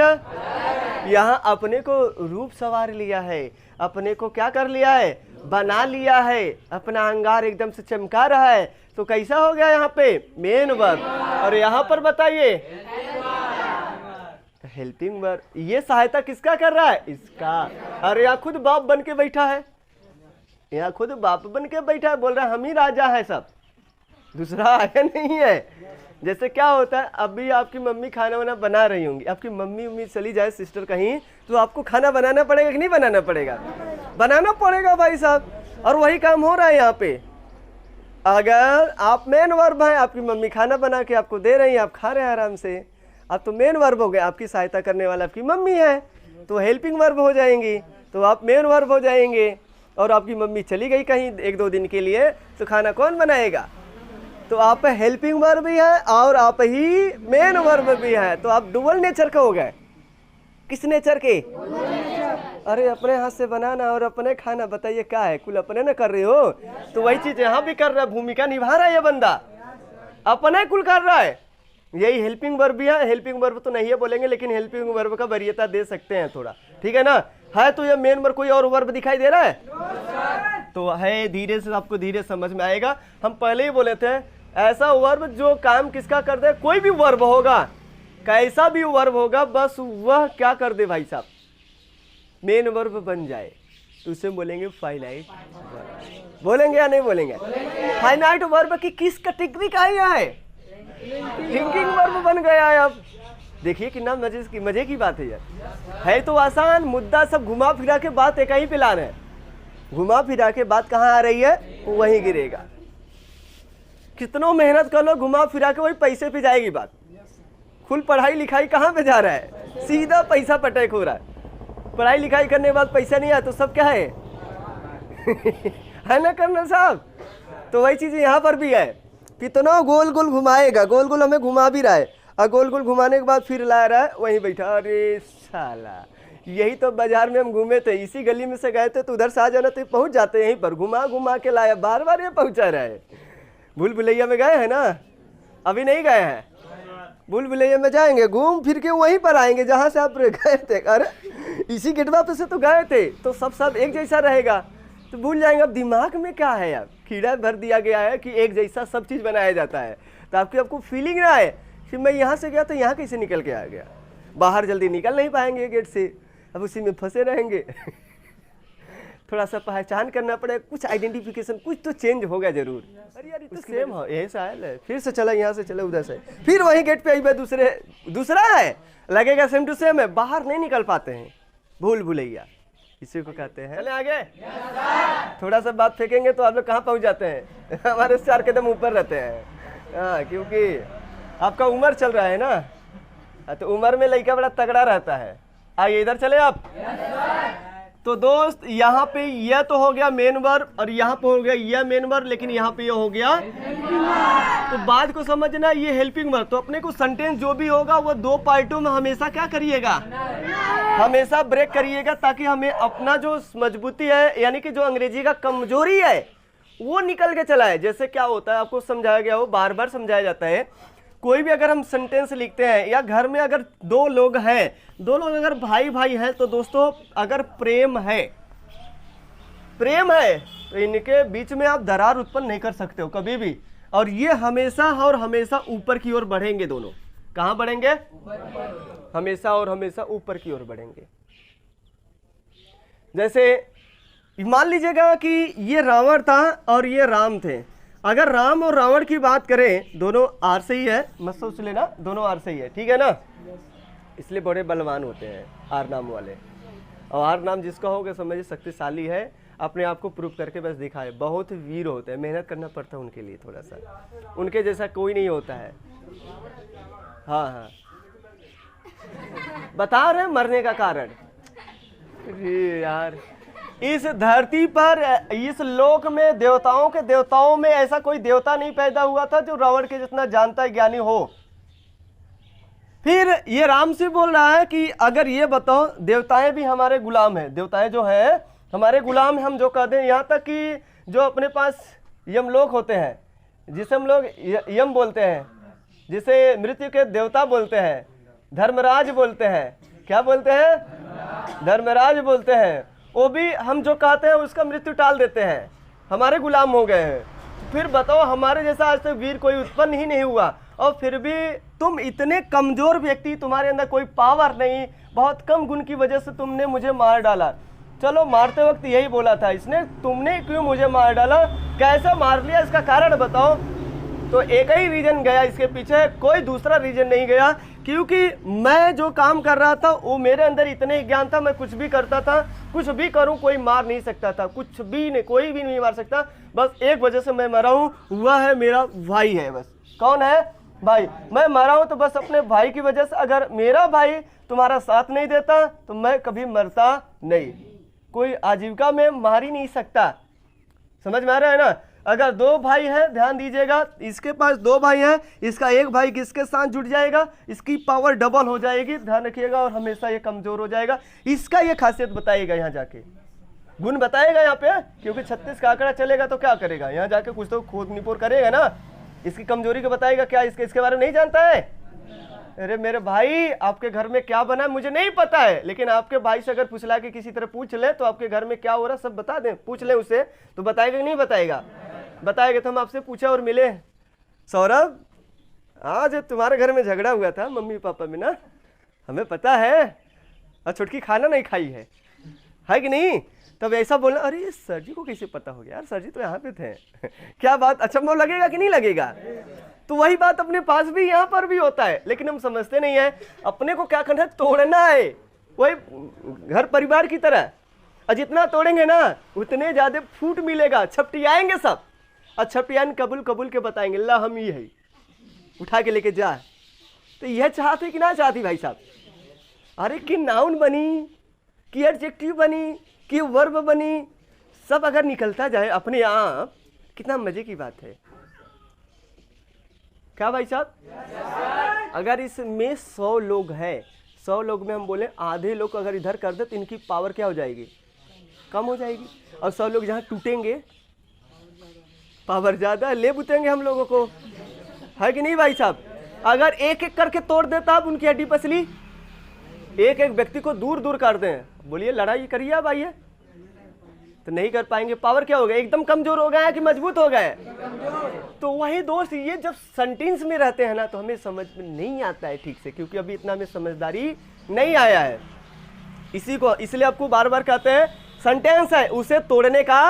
यहाँ अपने को रूप सवार लिया है, अपने को क्या कर लिया है? बना लिया है, अपना अंगार एकदम से चमका रहा है। तो कैसा हो गया यहाँ पे? Main verb. और यहाँ पर बताइए हेल्पिंग वर्ब। ये सहायता किसका कर रहा है? इसका। अरे यहाँ खुद बाप बन के बैठा है, यहाँ खुद बाप बन के बैठा है, बोल रहा है हम ही राजा है, सब दूसरा आया नहीं है। जैसे क्या होता है, अभी आपकी मम्मी खाना वाना बना रही होंगी, आपकी मम्मी चली जाए सिस्टर कहीं, तो आपको खाना बनाना पड़ेगा कि नहीं बनाना पड़ेगा? बनाना पड़ेगा भाई साहब। और वही काम हो रहा है यहाँ पे। अगर आप मेन वर्ब है, आपकी मम्मी खाना बना के आपको दे रही है, आप खा रहे हैं आराम से, आप तो मेन वर्ब हो गए। आपकी सहायता करने वाला आपकी मम्मी है तो हेल्पिंग वर्ब हो जाएंगी, तो आप मेन वर्ब हो जाएंगे। और आपकी मम्मी चली गई कहीं 1-2 दिन के लिए, तो खाना कौन बनाएगा? तो आप हेल्पिंग वर्ब भी है और आप ही मेन वर्ब भी है, तो आप डुअल नेचर का हो गए। किस नेचर के? अरे अपने हाथ से बनाना और अपने खाना, बताइए क्या है? कुल अपने ना कर रहे हो, तो वही चीज यहाँ भी कर रहा है, भूमिका निभा रहा है ये बंदा, अपने कुल कर रहा है। यही हेल्पिंग वर्ब भी है। हेल्पिंग वर्ब तो नहीं है बोलेंगे, लेकिन हेल्पिंग वर्ब का वरीयता दे सकते हैं थोड़ा, ठीक है ना। है तो ये मेन वर्ब, कोई और वर्ब दिखाई दे रहा है? तो है, धीरे से आपको धीरे समझ में आएगा। हम पहले ही बोले थे ऐसा वर्ब जो काम किसका कर दे, कोई भी वर्ब होगा, कैसा भी वर्ब होगा, बस वह क्या कर दे भाई साहब, मेन वर्ब बन जाए, तो उसे बोलेंगे फाइनाइट वर्ब। बोलेंगे या नहीं बोलेंगे? फाइनाइट वर्ब की किस कैटेगरी का है? थिंकिंग वर्ब बन गया है। अब देखिए कितना मजे की बात है यार। है तो आसान, मुद्दा सब घुमा फिरा के बात एक ही पे लाना है। घुमा फिरा के बात कहाँ आ रही है? वहीं गिरेगा। कितनों मेहनत कर लो, घुमा फिरा के वही पैसे पे जाएगी बात। खुल पढ़ाई लिखाई कहाँ पे जा रहा है? सीधा पैसा पटक हो रहा है। पढ़ाई लिखाई करने के बाद पैसा नहीं आया तो सब क्या है? है ना कर्नल साहब? तो वही चीज यहाँ पर भी है। कितना गोल गोल घुमाएगा, गोल गोल हमें घुमा भी रहा है, और गोल गोल घुमाने के बाद फिर ला रहा है वहीं बैठा। अरे साला, यही तो बाजार में हम घूमे थे, इसी गली में से गए थे, तो उधर से आ जाना तो पहुंच जाते, यहीं पर घुमा घुमा के लाया, बार बार ये पहुंचा रहा है। भूल भुलैया में गए हैं ना? अभी नहीं गए हैं? भूल भुलैया में जाएंगे, घूम फिर के वहीं पर आएंगे जहाँ से आप गए थे। अरे इसी गेटवा पे से तो गए थे, तो सब एक जैसा रहेगा, तो भूल जाएंगे। अब दिमाग में क्या है यार, कीड़ा भर दिया गया है कि एक जैसा सब चीज़ बनाया जाता है, तो आपको फीलिंग ना आए कि मैं यहाँ से गया तो यहाँ कैसे निकल के आ गया। बाहर जल्दी निकल नहीं पाएंगे गेट से, अब उसी में फंसे रहेंगे। थोड़ा सा पहचान करना पड़ेगा, कुछ आइडेंटिफिकेशन, कुछ तो चेंज होगा जरूर। अरे यार ये तो सेम हो, यही सा है, फिर से चला यहाँ से चला उधर से, फिर वही गेट पे आई, दूसरा है, लगेगा सेम टू सेम है, बाहर नहीं निकल पाते हैं, भूल भुलैया इसी को कहते हैं। चले आगे, थोड़ा सा बात फेंकेंगे तो आप लोग कहाँ पहुँच जाते हैं, हमारे 4 कदम ऊपर रहते हैं। हाँ, क्योंकि आपका उम्र चल रहा है ना, तो उम्र में लड़का बड़ा तगड़ा रहता है। आइए इधर चले आप। तो दोस्त यहाँ पे यह तो हो गया मेन वर्ब, और यहाँ पे हो गया यह मेन वर्ब, लेकिन यहाँ पे यह हो गया। तो बात को समझना, ये हेल्पिंग वर्ब। तो अपने को सेंटेंस जो भी होगा वो 2 पार्टों में हमेशा क्या करिएगा, हमेशा ब्रेक करिएगा, ताकि हमें अपना जो मजबूती है, यानी कि जो अंग्रेजी का कमजोरी है, वो निकल के चला है। जैसे क्या होता है, आपको समझाया गया हो, बार बार समझाया जाता है। कोई भी अगर हम सेंटेंस लिखते हैं, या घर में अगर 2 लोग हैं, 2 लोग अगर भाई भाई हैं, तो दोस्तों अगर प्रेम है तो इनके बीच में आप दरार उत्पन्न नहीं कर सकते हो कभी भी, और ये हमेशा और हमेशा ऊपर की ओर बढ़ेंगे। दोनों कहाँ बढ़ेंगे, हमेशा और हमेशा ऊपर की ओर बढ़ेंगे। जैसे मान लीजिएगा कि ये रावण था और ये राम थे। अगर राम और रावण की बात करें, दोनों आर से ही है, मत सोच लेना, दोनों आर से ही है, ठीक है ना, इसलिए बड़े बलवान होते हैं आर नाम वाले। और आर नाम जिसका होगा समझिए शक्तिशाली है, अपने आप को प्रूव करके बस दिखाए, बहुत वीर होते हैं, मेहनत करना पड़ता है उनके लिए थोड़ा सा, उनके जैसा कोई नहीं होता है। हाँ हाँ, बता रहे मरने का कारण। यार इस धरती पर, इस लोक में, देवताओं में ऐसा कोई देवता नहीं पैदा हुआ था जो रावण के जितना जानता है, ज्ञानी हो। फिर ये राम से बोल रहा है कि अगर ये बताओ, देवताएं भी हमारे गुलाम हैं, देवताएं जो हैं हमारे गुलाम, हम जो कहते हैं, यहाँ तक कि जो अपने पास यमलोक होते हैं, जिसे हम लोग यम बोलते हैं, जिसे मृत्यु के देवता बोलते हैं, धर्मराज बोलते हैं, क्या बोलते हैं, धर्मराज बोलते हैं, वो भी हम जो कहते हैं उसका मृत्यु टाल देते हैं, हमारे गुलाम हो गए हैं। फिर बताओ, हमारे जैसा आज तक वीर कोई उत्पन्न ही नहीं हुआ, और फिर भी तुम इतने कमजोर व्यक्ति, तुम्हारे अंदर कोई पावर नहीं, बहुत कम गुण की वजह से तुमने मुझे मार डाला। चलो, मारते वक्त यही बोला था इसने, तुमने क्यों मुझे मार डाला, कैसा मार लिया, इसका कारण बताओ। तो एक ही रीजन गया इसके पीछे, कोई दूसरा रीजन नहीं गया, क्योंकि मैं जो काम कर रहा था वो मेरे अंदर इतने ज्ञान था, मैं कुछ भी करता था, कुछ भी करूं कोई मार नहीं सकता था, कुछ भी नहीं, कोई भी नहीं मार सकता। बस एक वजह से मैं मरा हूं, वह है मेरा भाई है। बस कौन है, भाई। मैं मरा हूं तो बस अपने भाई की वजह से। अगर मेरा भाई तुम्हारा साथ नहीं देता तो मैं कभी मरता नहीं। कोई आजीविका में मार ही नहीं सकता, समझ में आ रहा है ना। अगर 2 भाई हैं, ध्यान दीजिएगा, इसके पास 2 भाई हैं, इसका एक भाई किसके साथ जुड़ जाएगा, इसकी पावर डबल हो जाएगी, ध्यान रखिएगा, और हमेशा ये कमजोर हो जाएगा। इसका ये खासियत बताइएगा, यहाँ जाके गुण बताएगा यहाँ पे, क्योंकि 36 का आंकड़ा चलेगा तो क्या करेगा, यहाँ जाके कुछ तो खोज निपोर करेगा ना, इसकी कमजोरी को बताएगा। क्या इसके बारे में नहीं जानता है? अरे मेरे भाई, आपके घर में क्या बना है मुझे नहीं पता है, लेकिन आपके भाई से अगर पूछला के किसी तरह पूछ ले तो आपके घर में क्या हो रहा है सब बता दें, पूछ ले उससे तो बताएगा कि नहीं बताएगा, बताएगा। तो हम आपसे पूछे और मिले, सौरभ आज तुम्हारे घर में झगड़ा हुआ था मम्मी पापा में ना, हमें पता है, और छुटकी खाना नहीं खाई है कि नहीं। तब ऐसा बोलना, अरे सर जी को कैसे पता हो गया, यार सर जी तो यहाँ पे थे क्या बात, अच्छा वो लगेगा कि नहीं लगेगा। तो वही बात अपने पास भी यहाँ पर भी होता है, लेकिन हम समझते नहीं है। अपने को क्या करना है, तोड़ना है, वही घर परिवार की तरह, और जितना तोड़ेंगे ना उतने ज्यादा फूट मिलेगा, छपटियाएंगे सब, और छपटियान कबूल के बताएंगे, ला हम ये है, उठा के लेके जा। तो यह चाहते कि ना चाहती भाई साहब, अरे कि नाउन बनी, कि एडजेक्टिव बनी, कि वर्ब बनी, सब अगर निकलता जाए अपने आप, कितना मजे की बात है। क्या भाई साहब, अगर इसमें 100 लोग हैं, 100 लोग में हम बोले आधे लोग अगर इधर कर दे तो इनकी पावर क्या हो जाएगी, कम हो जाएगी, और 100 लोग जहाँ टूटेंगे पावर ज्यादा, ले बुतेंगे हम लोगों को, है कि नहीं भाई साहब। अगर एक एक करके तोड़ देता आप उनकी हड्डी पसली, एक एक व्यक्ति को दूर दूर कर दें। बोलिए लड़ाई करिए अब, आइए। तो नहीं कर पाएंगे। पावर क्या हो गया, एकदम कमजोर हो गए हैं कि मजबूत हो गए? तो वही दोस्त, ये जब सेंटेंस में रहते हैं ना तो हमें समझ में नहीं आता है ठीक से, क्योंकि अभी इतना हमें समझदारी नहीं आया है। इसी को इसलिए आपको बार बार कहते हैं सेंटेंस है उसे तोड़ने का,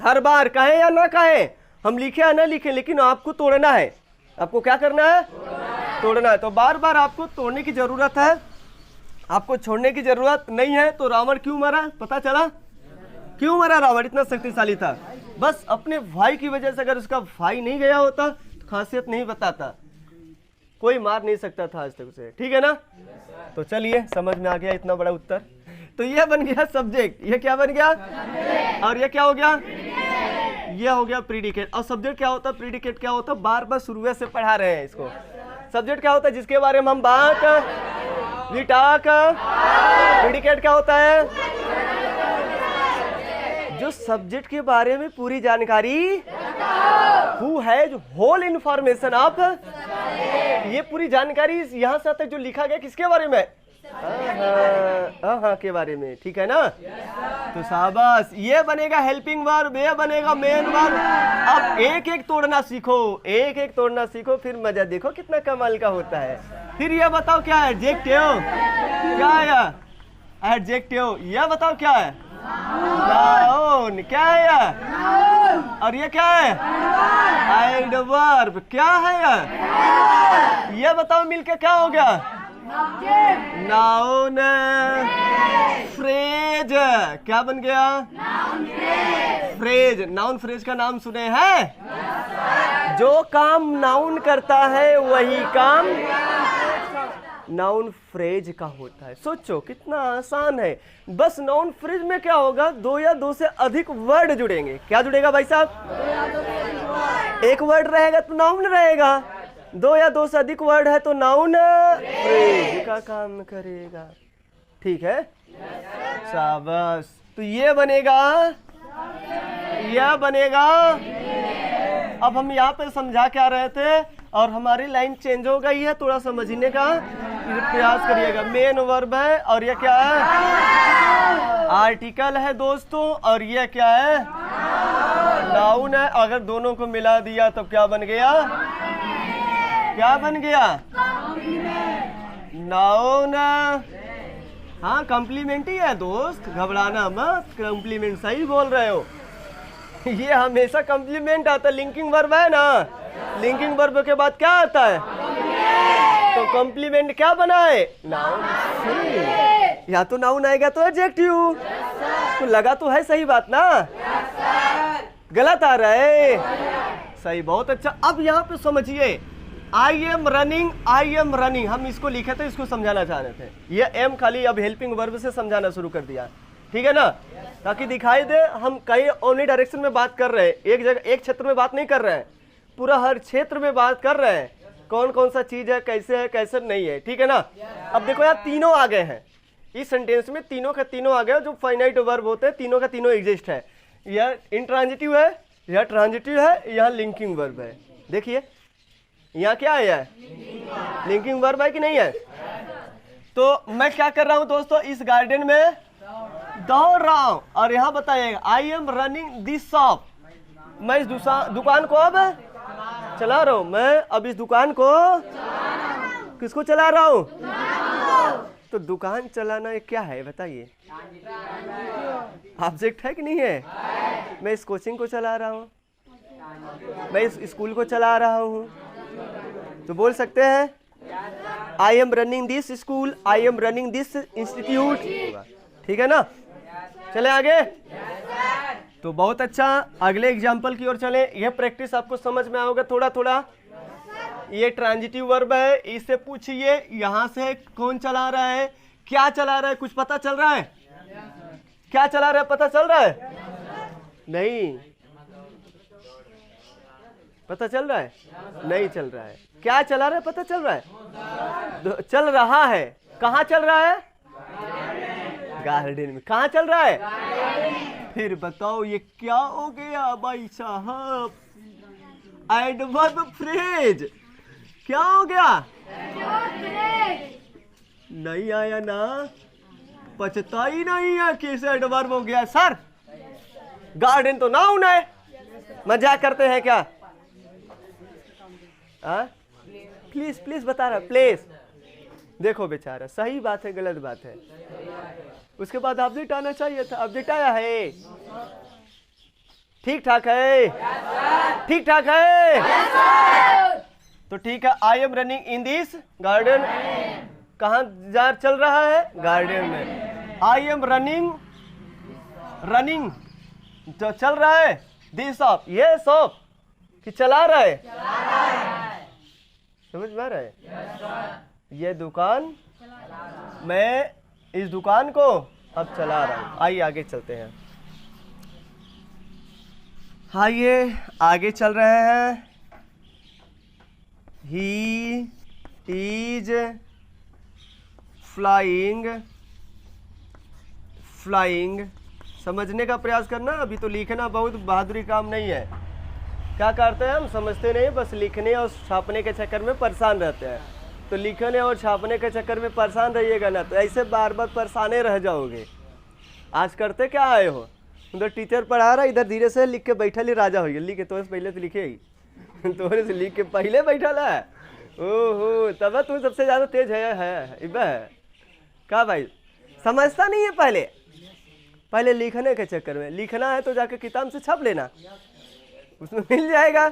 हर बार कहें या ना कहें, हम लिखे या ना लिखे, लेकिन आपको तोड़ना है। आपको क्या करना है? तोड़ना है। तो बार बार आपको तोड़ने की जरूरत है, आपको छोड़ने की जरूरत नहीं है। तो रावण क्यों मरा, पता चला क्यों मरा? रावण इतना शक्तिशाली था, बस अपने भाई की वजह से। अगर उसका भाई नहीं गया होता तो खासियत नहीं बताता, कोई मार नहीं सकता था आज तक उसे। ठीक है ना? तो चलिए समझ में आ गया इतना बड़ा उत्तर। तो ये बन गया सब्जेक्ट, ये क्या बन गया? और ये क्या हो गया? ये हो गया प्रीडिकेट। और सब्जेक्ट क्या होता है, प्रीडिकेट क्या होता है, बार बार शुरू से पढ़ा रहे हैं इसको। सब्जेक्ट क्या होता है, जिसके बारे में हम बात, वी टॉक। प्रीडिकेट क्या होता है, जो सब्जेक्ट के बारे में पूरी जानकारी, who has whole information of, ये पूरी जानकारी यहाँ से आता है जो लिखा गया किसके बारे में, हाँ के बारे में। ठीक है ना? तो शाबाश, ये बनेगा हेल्पिंग वर्ब, ये बनेगा मेन वर्ब। अब एक एक तोड़ना सीखो, एक एक तोड़ना सीखो, फिर मजा देखो कितना कमाल का होता है। फिर ये बताओ क्या है एडजेक्टिव, क्या है एडजेक्टिव, ये बताओ क्या है नाउन, क्या है ये, और ये क्या है एडवर्ब, क्या है ये बताओ मिलके क्या हो गया, नाउन फ्रेज। क्या बन गया? फ्रेज। नाउन फ्रेज का नाम सुने हैं? जो काम नाउन करता है वही काम नाउन फ्रेज का होता है। सोचो कितना आसान है। बस नाउन फ्रेज में क्या होगा, दो या दो से अधिक वर्ड जुड़ेंगे। क्या जुड़ेगा भाई साहब? एक वर्ड रहेगा तो नाउन रहेगा, दो या दो से अधिक वर्ड है तो नाउन फ्रेज का काम करेगा। ठीक है? शाबाश। तो ये बनेगा, यह बनेगा। अब हम यहाँ पे समझा क्या रहे थे और हमारी लाइन चेंज हो गई है, थोड़ा समझने का प्रयास करिएगा। मेन वर्ब है और ये क्या है, आर्टिकल है दोस्तों, और ये क्या है, नाउन है। अगर दोनों को मिला दिया तब क्या बन गया, क्या बन गया, नाउन। हाँ कॉम्प्लीमेंट ही है दोस्त, घबराना मत, कॉम्प्लीमेंट सही बोल रहे हो। ये हमेशा कॉम्प्लीमेंट आता है। लिंकिंग वर्ब है ना, लिंकिंग वर्ब के बाद क्या आता है, तो कॉम्प्लीमेंट क्या बना है, नाउन। या तो नाउन आएगा तो एडजेक्टिव। तो लगा तो है सही बात ना, गलत आ रहा है, सही, बहुत अच्छा। अब यहाँ पे समझिए, I am running, I am running, हम इसको लिखे थे, इसको समझाना चाह रहे थे। ये एम खाली अब हेल्पिंग वर्ब से समझाना शुरू कर दिया। ठीक है ना? ताकि दिखाई दे हम कई ओनली डायरेक्शन में बात कर रहे हैं, एक जगह एक क्षेत्र में बात नहीं कर रहे हैं, पूरा हर क्षेत्र में बात कर रहे हैं, कौन कौन सा चीज है, कैसे नहीं है। ठीक है ना? अब देखो यार, तीनों आ गए हैं इस सेंटेंस में, तीनों का तीनों आ गए। जो फाइनाइट वर्ब होते हैं तीनों का तीनों एग्जिस्ट है। यह इंट्रांजिटिव है, यह ट्रांजिटिव है, यह लिंकिंग वर्ब है। देखिए यहाँ क्या है, लिंकिंग वर्ब है कि नहीं है? तो मैं क्या कर रहा हूँ दोस्तों, इस गार्डन में दौड़ रहा हूँ, और यहाँ बताइएगा I am running this shop, मैं इस दुकान को अब चला रहा हूँ। मैं अब इस दुकान को किसको चला रहा हूँ, तो दुकान चलाना क्या है बताइए, ऑब्जेक्ट है कि नहीं है? मैं इस कोचिंग को चला रहा हूँ, मैं इस स्कूल को चला रहा हूँ, तो बोल सकते हैं I am running this school, I am running this institute. ठीक है ना? चले आगे। तो बहुत अच्छा, अगले एग्जाम्पल की ओर चले। यह प्रैक्टिस आपको समझ में आओगे थोड़ा थोड़ा। ये ट्रांजिटिव वर्ब है, इससे पूछिए यहाँ से कौन चला रहा है, क्या चला रहा है, कुछ पता चल रहा है? क्या चला रहा है, पता चल रहा है? नहीं पता चल रहा है, नहीं चल रहा है। क्या चला रहा है, पता चल रहा है, चल रहा है। कहाँ चल रहा है, गार्डन में। कहाँ चल रहा है, फिर बताओ ये क्या हो गया भाई साहब, एडवर्ब फ्रेज। क्या हो गया, नहीं आया ना, पचता ही नहीं है किसे एडवर्ब हो गया सर। गार्डन तो नाउन है, मजाक करते हैं क्या? प्लीज प्लीज बता रहा, प्लीज देखो बेचारा, सही बात है गलत बात है। उसके बाद ऑब्जेक्ट आना चाहिए था, ऑब्जेक्ट आया है, ठीक ठाक है, ठीक ठाक है। तो ठीक है, I am running in this garden, कहाँ जा चल रहा है? गार्डन में। आई एम रनिंग, रनिंग जो चल रहा है, दिस शॉप, ये शॉप कि चला रहा है? समझ में आ रहा है? ये दुकान, मैं इस दुकान को अब चला रहा हूं। आइए आगे चलते हैं, आइए आगे चल रहे हैं। ही इज फ्लाइंग, फ्लाइंग समझने का प्रयास करना, अभी तो लिखना बहुत बहादुरी काम नहीं है। क्या करते हैं हम, समझते नहीं, बस लिखने और छापने के चक्कर में परेशान रहते हैं। तो लिखने और छापने के चक्कर में परेशान रहिएगा ना, तो ऐसे बार बार परेशाने रह जाओगे। आज करते क्या आए हो, उधर टीचर पढ़ा रहा, इधर धीरे से लिख के बैठा ली, राजा हो गया लिख के, तो पहले तो लिखे ही तोरे से लिख के पहले बैठा है। ओहो, तब तू सबसे ज्यादा तेज है क्या भाई? समझता नहीं है, पहले लिखने के चक्कर में। लिखना है तो जाके किताब से छाप लेना, उसमें मिल जाएगा,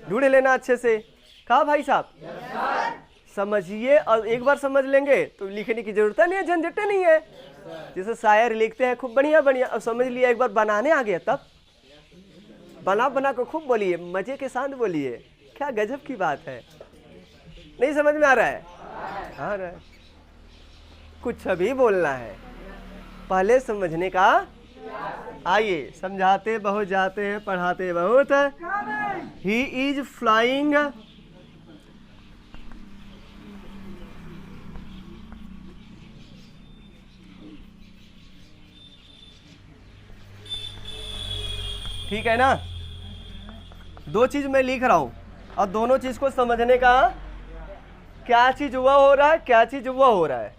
ढूंढ लेना अच्छे से। कहा भाई साहब? समझिए, और एक बार समझ लेंगे तो लिखने की जरूरत नहीं है, झंझट नहीं है। जैसे शायर लिखते हैं खूब बढ़िया बढ़िया, अब समझ लिया, एक बार बनाने आ गया तब बना बना को खूब बोलिए, मजे के साथ बोलिए, क्या गजब की बात है। नहीं समझ में आ रहा है? आ रहा है, कुछ अभी बोलना है, पहले समझने का। आइए, समझाते बहुत जाते हैं, पढ़ाते बहुत। ही इज फ्लाइंग, ठीक है ना? दो चीज मैं लिख रहा हूं और दोनों चीज को समझने का, क्या चीज हुआ हो रहा है, क्या चीज हुआ हो रहा है,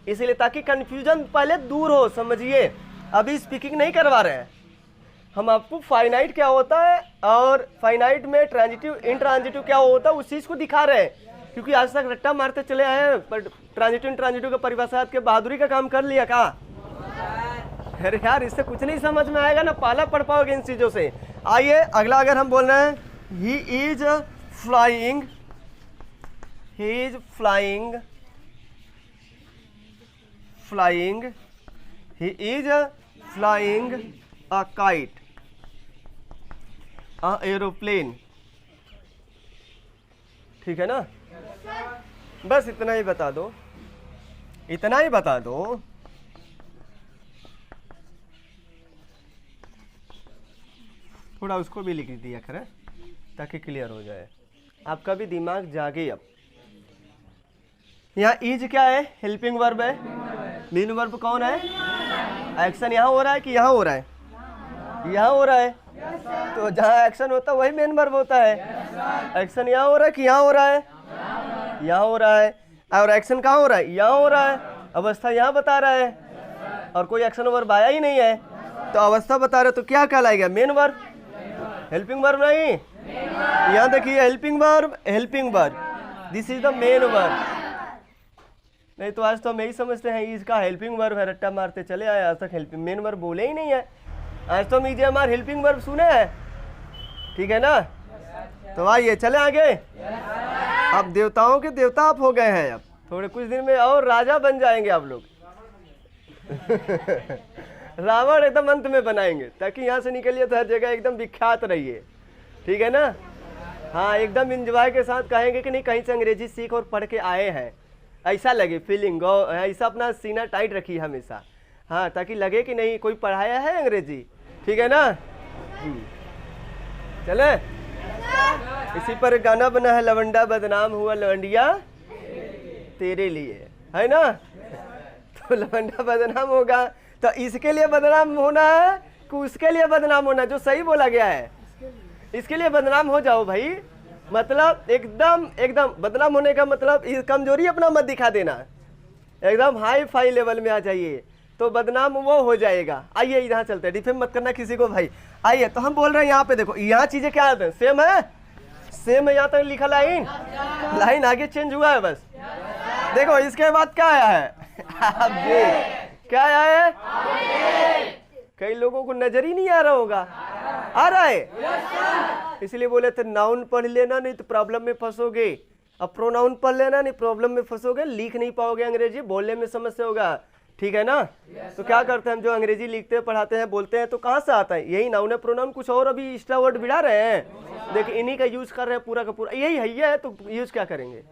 इसलिए ताकि कंफ्यूजन पहले दूर हो। समझिए, अभी स्पीकिंग नहीं करवा रहे हैं हम आपको, फाइनाइट क्या होता है और फाइनाइट में ट्रांजिटिव इंट्रांजिटिव क्या होता है उस चीज को दिखा रहे हैं, क्योंकि आज तक रट्टा मारते चले आए हैं, पर ट्रांजिटिव इंट्रांजिटिव का परिभाषा के बहादुरी का काम कर लिया का? अरे यार, इससे कुछ नहीं समझ में आएगा ना, पाला पढ़ पाओगे इन चीजों से। आइए अगला, अगर हम बोल रहे हैं he is flying, he is flying, flying, he is flying a kite, a aeroplane, ठीक है ना? बस इतना ही बता दो, इतना ही बता दो। थोड़ा उसको भी लिख दिया करें ताकि क्लियर हो जाए, आपका भी दिमाग जागे। अब यहाँ इज क्या है? हेल्पिंग वर्ब है। मेन वर्ब कौन है? एक्शन यहाँ हो रहा है कि यहाँ हो रहा है? यहाँ हो रहा है, तो जहाँ एक्शन होता है वही मेन वर्ब होता है। एक्शन यहाँ हो रहा है कि यहाँ हो रहा है? यहाँ हो रहा है। और एक्शन कहाँ हो रहा है? यहाँ हो रहा है। अवस्था यहाँ बता रहा है और कोई एक्शन वर्ब आया ही नहीं है, तो अवस्था बता रहे, तो क्या कहलाएगा? मेन वर्ब, हेल्पिंग वर्ब नहीं। यहाँ देखिए, helping verb, helping verb, this is the main verb. नहीं तो आज तो हम यही समझते हैं इसका हेल्पिंग वर्ब है, रट्टा मारते चले आए, आज तक हेल्पिंग मेन वर्ब बोले ही नहीं है। आज तो हम इजे हमारे हेल्पिंग वर्ब सुने हैं, ठीक है ना? तो आइए चले आगे। अब देवताओं के देवता आप हो गए हैं, अब थोड़े कुछ दिन में और राजा बन जाएंगे आप लोग रावण एकदम अंत में बनाएंगे, ताकि यहाँ से निकलिए तो हर जगह एकदम विख्यात रहिए, ठीक है ना? हाँ, एकदम इंजॉय के साथ कहेंगे कि नहीं कहीं से अंग्रेजी सीख और पढ़ के आए हैं, ऐसा लगे, फीलिंग ऐसा अपना सीना टाइट रखिए हमेशा, हाँ, ताकि लगे कि नहीं कोई पढ़ाया है अंग्रेजी, ठीक है ना? चले, इसी पर गाना बना है, लवंडा बदनाम हुआ लवंडिया तेरे लिए, है ना? तो लवंडा बदनाम होगा, तो इसके लिए बदनाम होना है कि उसके लिए बदनाम होना, जो सही बोला गया है इसके लिए बदनाम हो जाओ भाई। मतलब एकदम एकदम बदनाम होने का मतलब कमजोरी अपना मत दिखा देना, एकदम हाई फाई लेवल में आ जाइए, तो बदनाम वो हो जाएगा। आइए यहाँ चलते हैं, डिफेम मत करना किसी को भाई। आइए, तो हम बोल रहे हैं यहाँ पे देखो, यहाँ चीजें क्या है, सेम है, सेम है, यहाँ तक लिखा लाइन आगे चेंज हुआ है बस। देखो इसके बाद क्या आया है, आप क्या आया है, कई लोगों को नजर ही नहीं आ रहा होगा, आ रहा है, इसलिए बोले थे नाउन पढ़ लेना नहीं तो प्रॉब्लम में फंसोगे। अब प्रोनाउन पढ़ लेना नहीं, प्रॉब्लम में फंसोगे, लिख नहीं पाओगे अंग्रेजी, बोलने में समस्या होगा, ठीक है ना। तो क्या करते हैं हम, जो अंग्रेजी लिखते हैं, पढ़ाते हैं, बोलते हैं, तो कहाँ से आता है, यही नाउन है, प्रोनाउन, कुछ और अभी एक्स्ट्रा वर्ड बिड़ा रहे हैं, देखिए इन्हीं का यूज कर रहे हैं पूरा का पूरा, यही है ये है, तो यूज क्या करेंगे।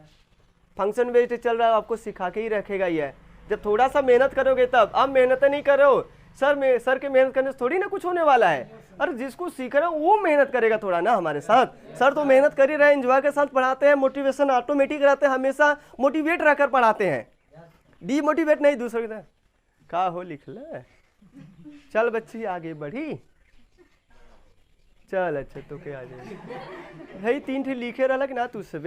फंक्शन बेस्ड चल रहा है, आपको सिखा के ही रखेगा ये। जब थोड़ा सा मेहनत करोगे तब, आप मेहनत नहीं करो, सर के मेहनत करने से थोड़ी ना कुछ होने वाला है। अरे जिसको सीख रहे हो वो मेहनत करेगा थोड़ा ना हमारे साथ। सर तो मेहनत कर ही रहे हैं, एंजॉय के साथ पढ़ाते हैं, मोटिवेशन ऑटोमेटिक रहते हैं, हमेशा मोटिवेट रहकर पढ़ाते हैं, डीमोटिवेट नहीं दूसरे की। का हो लिख ले, चल बच्ची आगे बढ़ी, चल अच्छा तो क्या आ जाए भाई, 3 ठे लिखे रहा कि ना तू सब,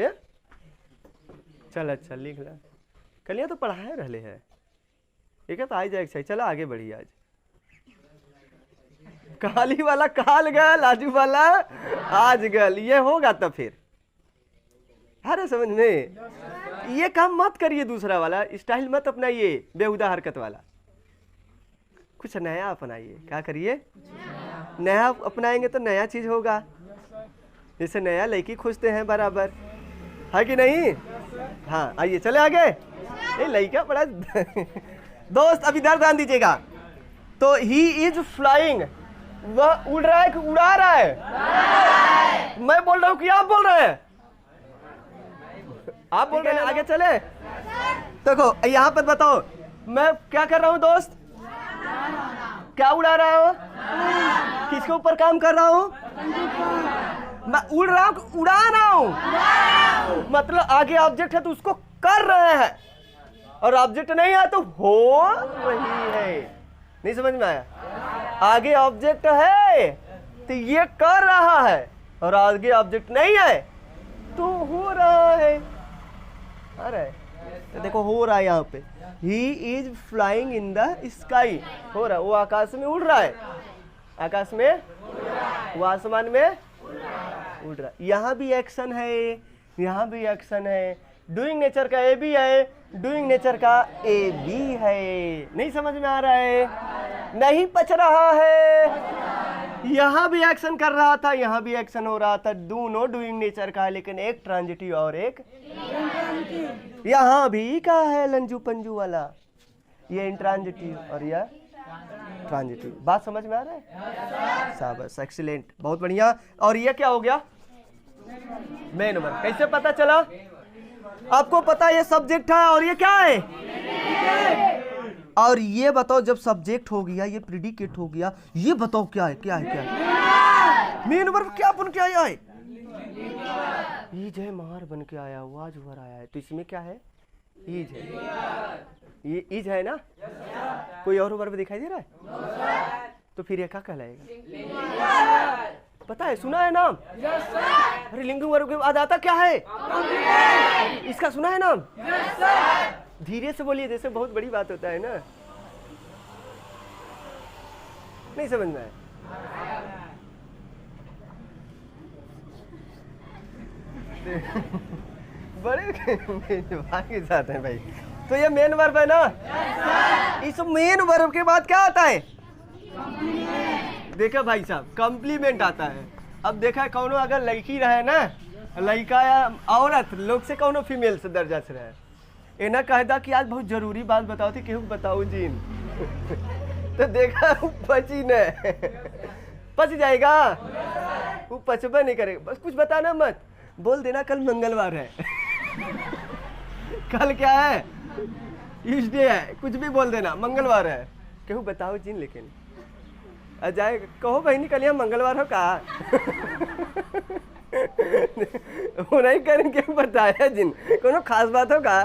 चल अच्छा लिख ला, कलिया तो पढ़ाए रहले है, ठीक है, तो आ जाए, चला आगे बढ़ी। आज काली वाला काल गल, आजू वाला आज गल, ये होगा तब फिर, अरे समझ में, ये काम मत करिए, दूसरा वाला स्टाइल मत अपनाइए, बेहुदा हरकत वाला, कुछ नया अपनाइए। क्या करिए, नया अपनाएंगे तो नया चीज होगा। जैसे नया लड़की खोजते हैं बराबर, है कि नहीं। हाँ आइए चले आगे, ये लड़का बड़ा दोस्त अभी इधर ध्यान दीजिएगा। तो ही इज फ्लाइंग, वह उड़ रहा है कि उड़ा रहा है, मैं बोल रहा हूं कि आप बोल रहे हैं, आप बोल रहे हैं, आगे चले। देखो यहाँ पर बताओ, मैं क्या कर रहा हूँ दोस्त, क्या उड़ा रहा हूँ, किसके ऊपर काम कर रहा हूँ, मैं उड़ रहा हूँ, उड़ा रहा हूँ, मतलब आगे ऑब्जेक्ट है तो उसको कर रहे हैं, और ऑब्जेक्ट नहीं है तो हो रही है। नहीं समझ में आया, आगे ऑब्जेक्ट है तो ये कर रहा है, और आगे ऑब्जेक्ट नहीं है तो हो रहा है। अरे तो देखो हो रहा है यहाँ पे, he is flying in the sky, हो रहा है, वो आकाश में उड़ रहा है, आकाश में, वो आसमान में उड़ रहा है। यहाँ भी एक्शन है, यहाँ भी एक्शन है, डूइंग नेचर का ए भी है, डूइंग नेचर का ए भी है। नहीं समझ में आ रहा है, नहीं पच रहा है, यहाँ भी एक्शन कर रहा था, यहाँ भी एक्शन हो रहा था, दोनों डूइंग नेचर का है, लेकिन एक ट्रांजिटिव और एक यहाँ भी का है लंजू पंजू वाला, ये इंट्रांजिटिव और यह ट्रांजिटिव। बात समझ में आ रहा है, शाबाश, एक्सीलेंट, बहुत बढ़िया। और ये क्या हो गया, मेन वर्ब। कैसे पता चला आपको, पता ये सब्जेक्ट है और ये क्या है, और ये बताओ जब सब्जेक्ट हो गया, ये प्रेडिकेट हो गया, ये बताओ क्या है, क्या है, क्या है, मेन वर्ब क्या बन के आया है, ईज है, मार बन के आया, वाज भर आया है, तो इसमें क्या है, ईज है, ये ईज है ना, कोई और वर्ब दिखाई दे रहा है, तो फिर ये क्या कहलाएगा, पता है, सुना है नाम, अरे लिंगिंग वर्ब के बाद आता क्या है, इसका सुना है नाम, धीरे से बोलिए, जैसे बहुत बड़ी बात होता है ना, नहीं समझ में आया, बड़े के साथ हैं भाई। तो ये मेन वर्ब है ना, इस मेन वर्ब के बाद क्या आता है, देखा भाई साहब, कॉम्प्लीमेंट आता है। अब देखा कौनो अगर लड़की रहे ना, लड़का या औरत लोग से कौनो फीमेल से दर्जा से रहे, एना कहता कि आज बहुत जरूरी बात बताओ थी, केहू बताओ जीन तो देखा पची ने पच जाएगा, वो पचबा नहीं करेगा, बस कुछ बताना मत, बोल देना कल मंगलवार है कल क्या है, ट्यूसडे है, कुछ भी बोल देना, मंगलवार है, केहू बताओ जीन, लेकिन जाए कहो बहनी कल यहाँ मंगलवार हो का वो नहीं करेंगे, बताया जिन कोनो खास बात हो का।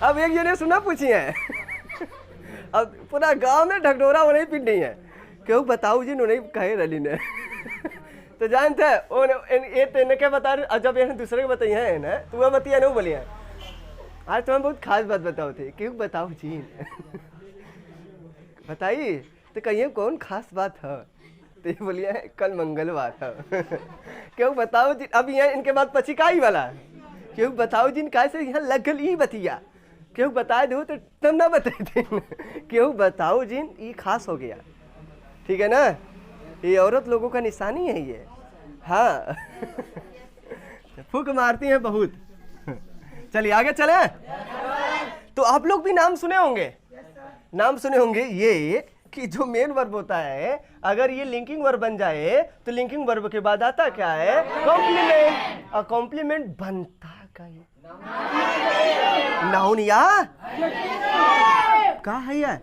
अब एक जने सुना पूछी है अब पूरा गांव में ढकढोरा हो नहीं पीट नहीं है, क्यों बताऊ जिन उन्हें कहे रली ने तो जानते ये तेने के बता रहे, जब ये दूसरे को बताइए है ना, तो वह बतिया नहीं बोली है, आज तुम्हें बहुत खास बात बताओ थे, क्यों बताओ जी? बताइए तो कहिए कौन खास बात है? तो ये बोलिए कल मंगलवार है। क्यों बताओ जी? अब यहाँ इनके बाद पचिकाई वाला, क्यों बताओ जिन कैसे यहाँ लगल ही बतिया, क्यों बताए दो तो तुम ना बताए थे। क्यों बताओ जिन ये खास हो गया, ठीक है ना? ये औरत लोगों का निशानी है ये। हाँ। फूक मारती हैं बहुत। चलिए आगे चले। तो आप लोग भी नाम सुने होंगे, नाम सुने होंगे ये कि जो मेन वर्ब होता है, अगर ये लिंकिंग वर्ब बन जाए तो लिंकिंग वर्ब के बाद आता क्या है? कॉम्प्लीमेंट। और कॉम्प्लीमेंट बनता क्या है? नाउन या क्या है? ये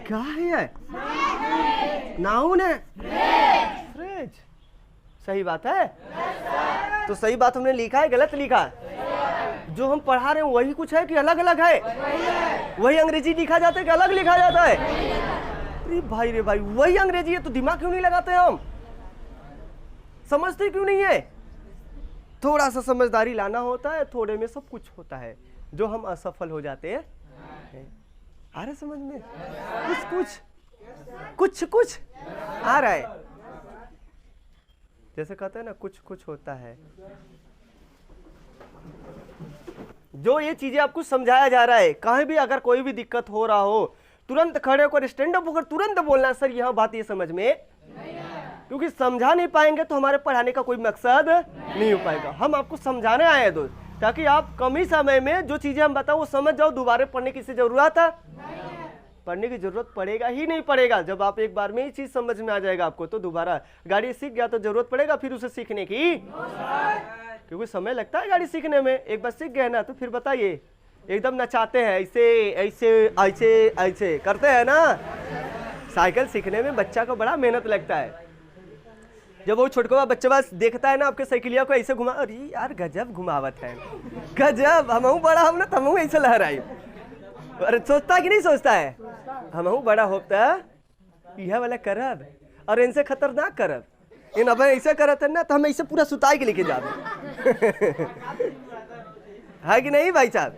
क्या है? ये नाउन है, फ्रेज। सही बात है। तो सही बात हमने लिखा है, गलत लिखा है? जो हम पढ़ा रहे हैं वही कुछ है कि अलग अलग है? वही अंग्रेजी लिखा जाता है कि अलग लिखा जाता है? अरे भाई रे भाई, वही अंग्रेजी है तो दिमाग क्यों नहीं लगाते हम? समझते क्यों नहीं है? थोड़ा सा समझदारी लाना होता है, थोड़े में सब कुछ होता है, जो हम असफल हो जाते हैं। आ रहा समझ में? कुछ कुछ आ रहा है। जैसे कहते हैं ना, कुछ कुछ होता है। जो ये चीजें आपको समझाया जा रहा है, कहीं भी अगर कोई भी दिक्कत हो रहा हो, तुरंत खड़े होकर स्टैंड अप होकर तुरंत बोलना, सर यह बात ये समझ में, क्योंकि समझा नहीं पाएंगे तो हमारे पढ़ाने का कोई मकसद नहीं हो पाएगा। हम आपको समझाने आए हैं दोस्त, ताकि आप कम ही समय में जो चीजें हम बताओ वो समझ जाओ। दोबारा पढ़ने की जरूरत है? पढ़ने की जरूरत पड़ेगा ही नहीं पड़ेगा। जब आप एक बार में ही चीज समझ में आ जाएगा आपको, तो दोबारा गाड़ी सीख गया तो जरूरत पड़ेगा फिर उसे सीखने की? क्योंकि समय लगता है गाड़ी सीखने में। एक बार सीख गए ना तो फिर बताइए, एकदम नचाते हैं, ऐसे ऐसे ऐसे ऐसे करते हैं ना। साइकिल सीखने में बच्चा को बड़ा मेहनत लगता है। जब वो छोटका बच्चा बस देखता है ना आपके साइकिलिया को ऐसे घुमा, अरे यार गजब घुमावत है, गजब, हमहू बड़ा हम ना तमहू ऐसे लहराई। अरे सोचता कि नहीं सोचता है? हमहू बड़ा होता यह वाला करब और इनसे खतरनाक करब, इन अब ऐसे करत है ना तो हम ऐसे पूरा सुताई के लेके जाते है कि नहीं भाई साहब?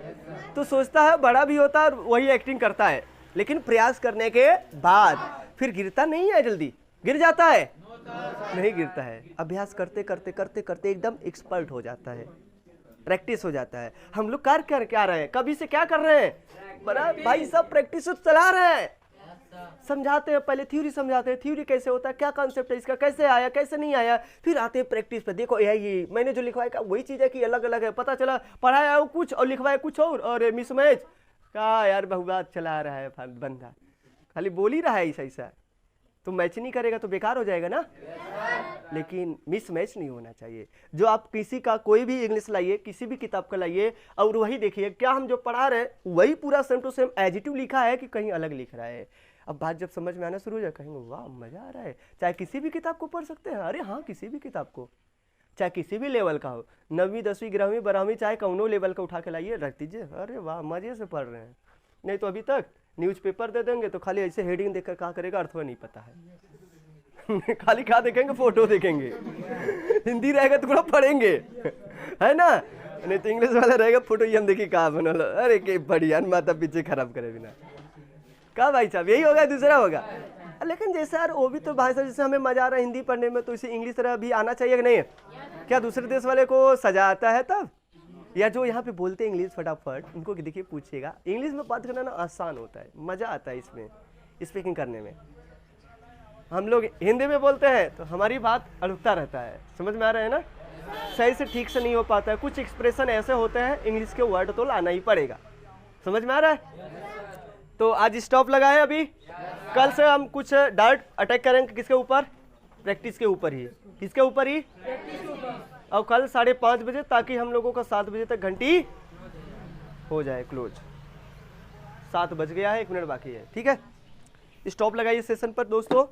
तो सोचता है बड़ा भी होता है और वही एक्टिंग करता है, लेकिन प्रयास करने के बाद फिर गिरता नहीं है। जल्दी गिर जाता है? नहीं गिरता है। अभ्यास करते करते करते करते एकदम एक्सपर्ट हो जाता है, प्रैक्टिस हो जाता है। हम लोग कर कर क्या रहे हैं? कभी से क्या कर रहे हैं? बड़ा भाई सब प्रैक्टिस चला रहे हैं। समझाते हैं, पहले थ्योरी समझाते हैं, थ्योरी कैसे होता है, क्या कॉन्सेप्ट है इसका, कैसे आया कैसे नहीं आया, फिर आते हैं प्रैक्टिस पे। देखो ये मैंने जो लिखवाया का वही चीज है कि अलग अलग है? पता चला पढ़ाया कुछ और लिखवाया कुछ और मिसमैच का। यार बहुबात चला रहा है बंदा, खाली बोल ही रहा है ऐसा ऐसा, तो मैच नहीं करेगा तो बेकार हो जाएगा ना। लेकिन मिस मैच नहीं होना चाहिए। जो आप किसी का कोई भी इंग्लिश लाइए, किसी भी किताब का लाइए और वही देखिए क्या हम जो पढ़ा रहे हैं वही पूरा सेम टू सेम एडिटिव लिखा है कि कहीं अलग लिख रहा है। अब बात जब समझ में आना शुरू हो जाए, कहेंगे वाह मजा आ रहा है। चाहे किसी भी किताब को पढ़ सकते हैं। अरे हाँ, किसी भी किताब को, चाहे किसी भी लेवल का हो, 9वीं 10वीं 11वीं 12वीं, चाहे कौनो लेवल का उठा के लाइए, रख दीजिए। अरे वाह मजे से पढ़ रहे हैं। नहीं तो अभी तक न्यूज़पेपर दे देंगे तो खाली ऐसे हेडिंग देखकर क्या करेगा, अर्थ नहीं पता है। खाली क्या देखेंगे? फोटो देखेंगे। हिंदी रहेगा तो थोड़ा पढ़ेंगे, है ना? नहीं तो इंग्लिश वाला रहेगा, फोटो ही हम देखिए कहाँ बना लो। अरे के बढ़िया, माता पीछे खराब करे बिना का भाई साहब, यही होगा दूसरा होगा। लेकिन जैसे यार वो भी तो भाई साहब, जैसे हमें मजा आ रहा है हिंदी पढ़ने में, तो इसे इंग्लिश तरह भी आना चाहिए कि नहीं? क्या दूसरे देश वाले को सजा आता है तब? या जो यहाँ पे बोलते हैं इंग्लिश फटाफट, उनको देखिए पूछिएगा, इंग्लिश में बात करना ना आसान होता है, मजा आता है इसमें स्पीकिंग करने में। हम लोग हिंदी में बोलते हैं तो हमारी बात अड़ुकता रहता है। समझ में आ रहा है ना? सही से ठीक से नहीं हो पाता है। कुछ एक्सप्रेशन ऐसे होते हैं इंग्लिश के वर्ड तो लाना ही पड़ेगा। समझ में आ रहा है? तो आज स्टॉप लगाए अभी। कल से हम कुछ डायरेक्ट अटैक करेंगे किसके ऊपर? प्रैक्टिस के ऊपर ही। किसके ऊपर ही? और कल 5:30 बजे, ताकि हम लोगों का 7 बजे तक घंटी हो जाए क्लोज। 7 बज गया है, 1 मिनट बाकी है। ठीक है, स्टॉप लगाइए सेशन पर दोस्तों।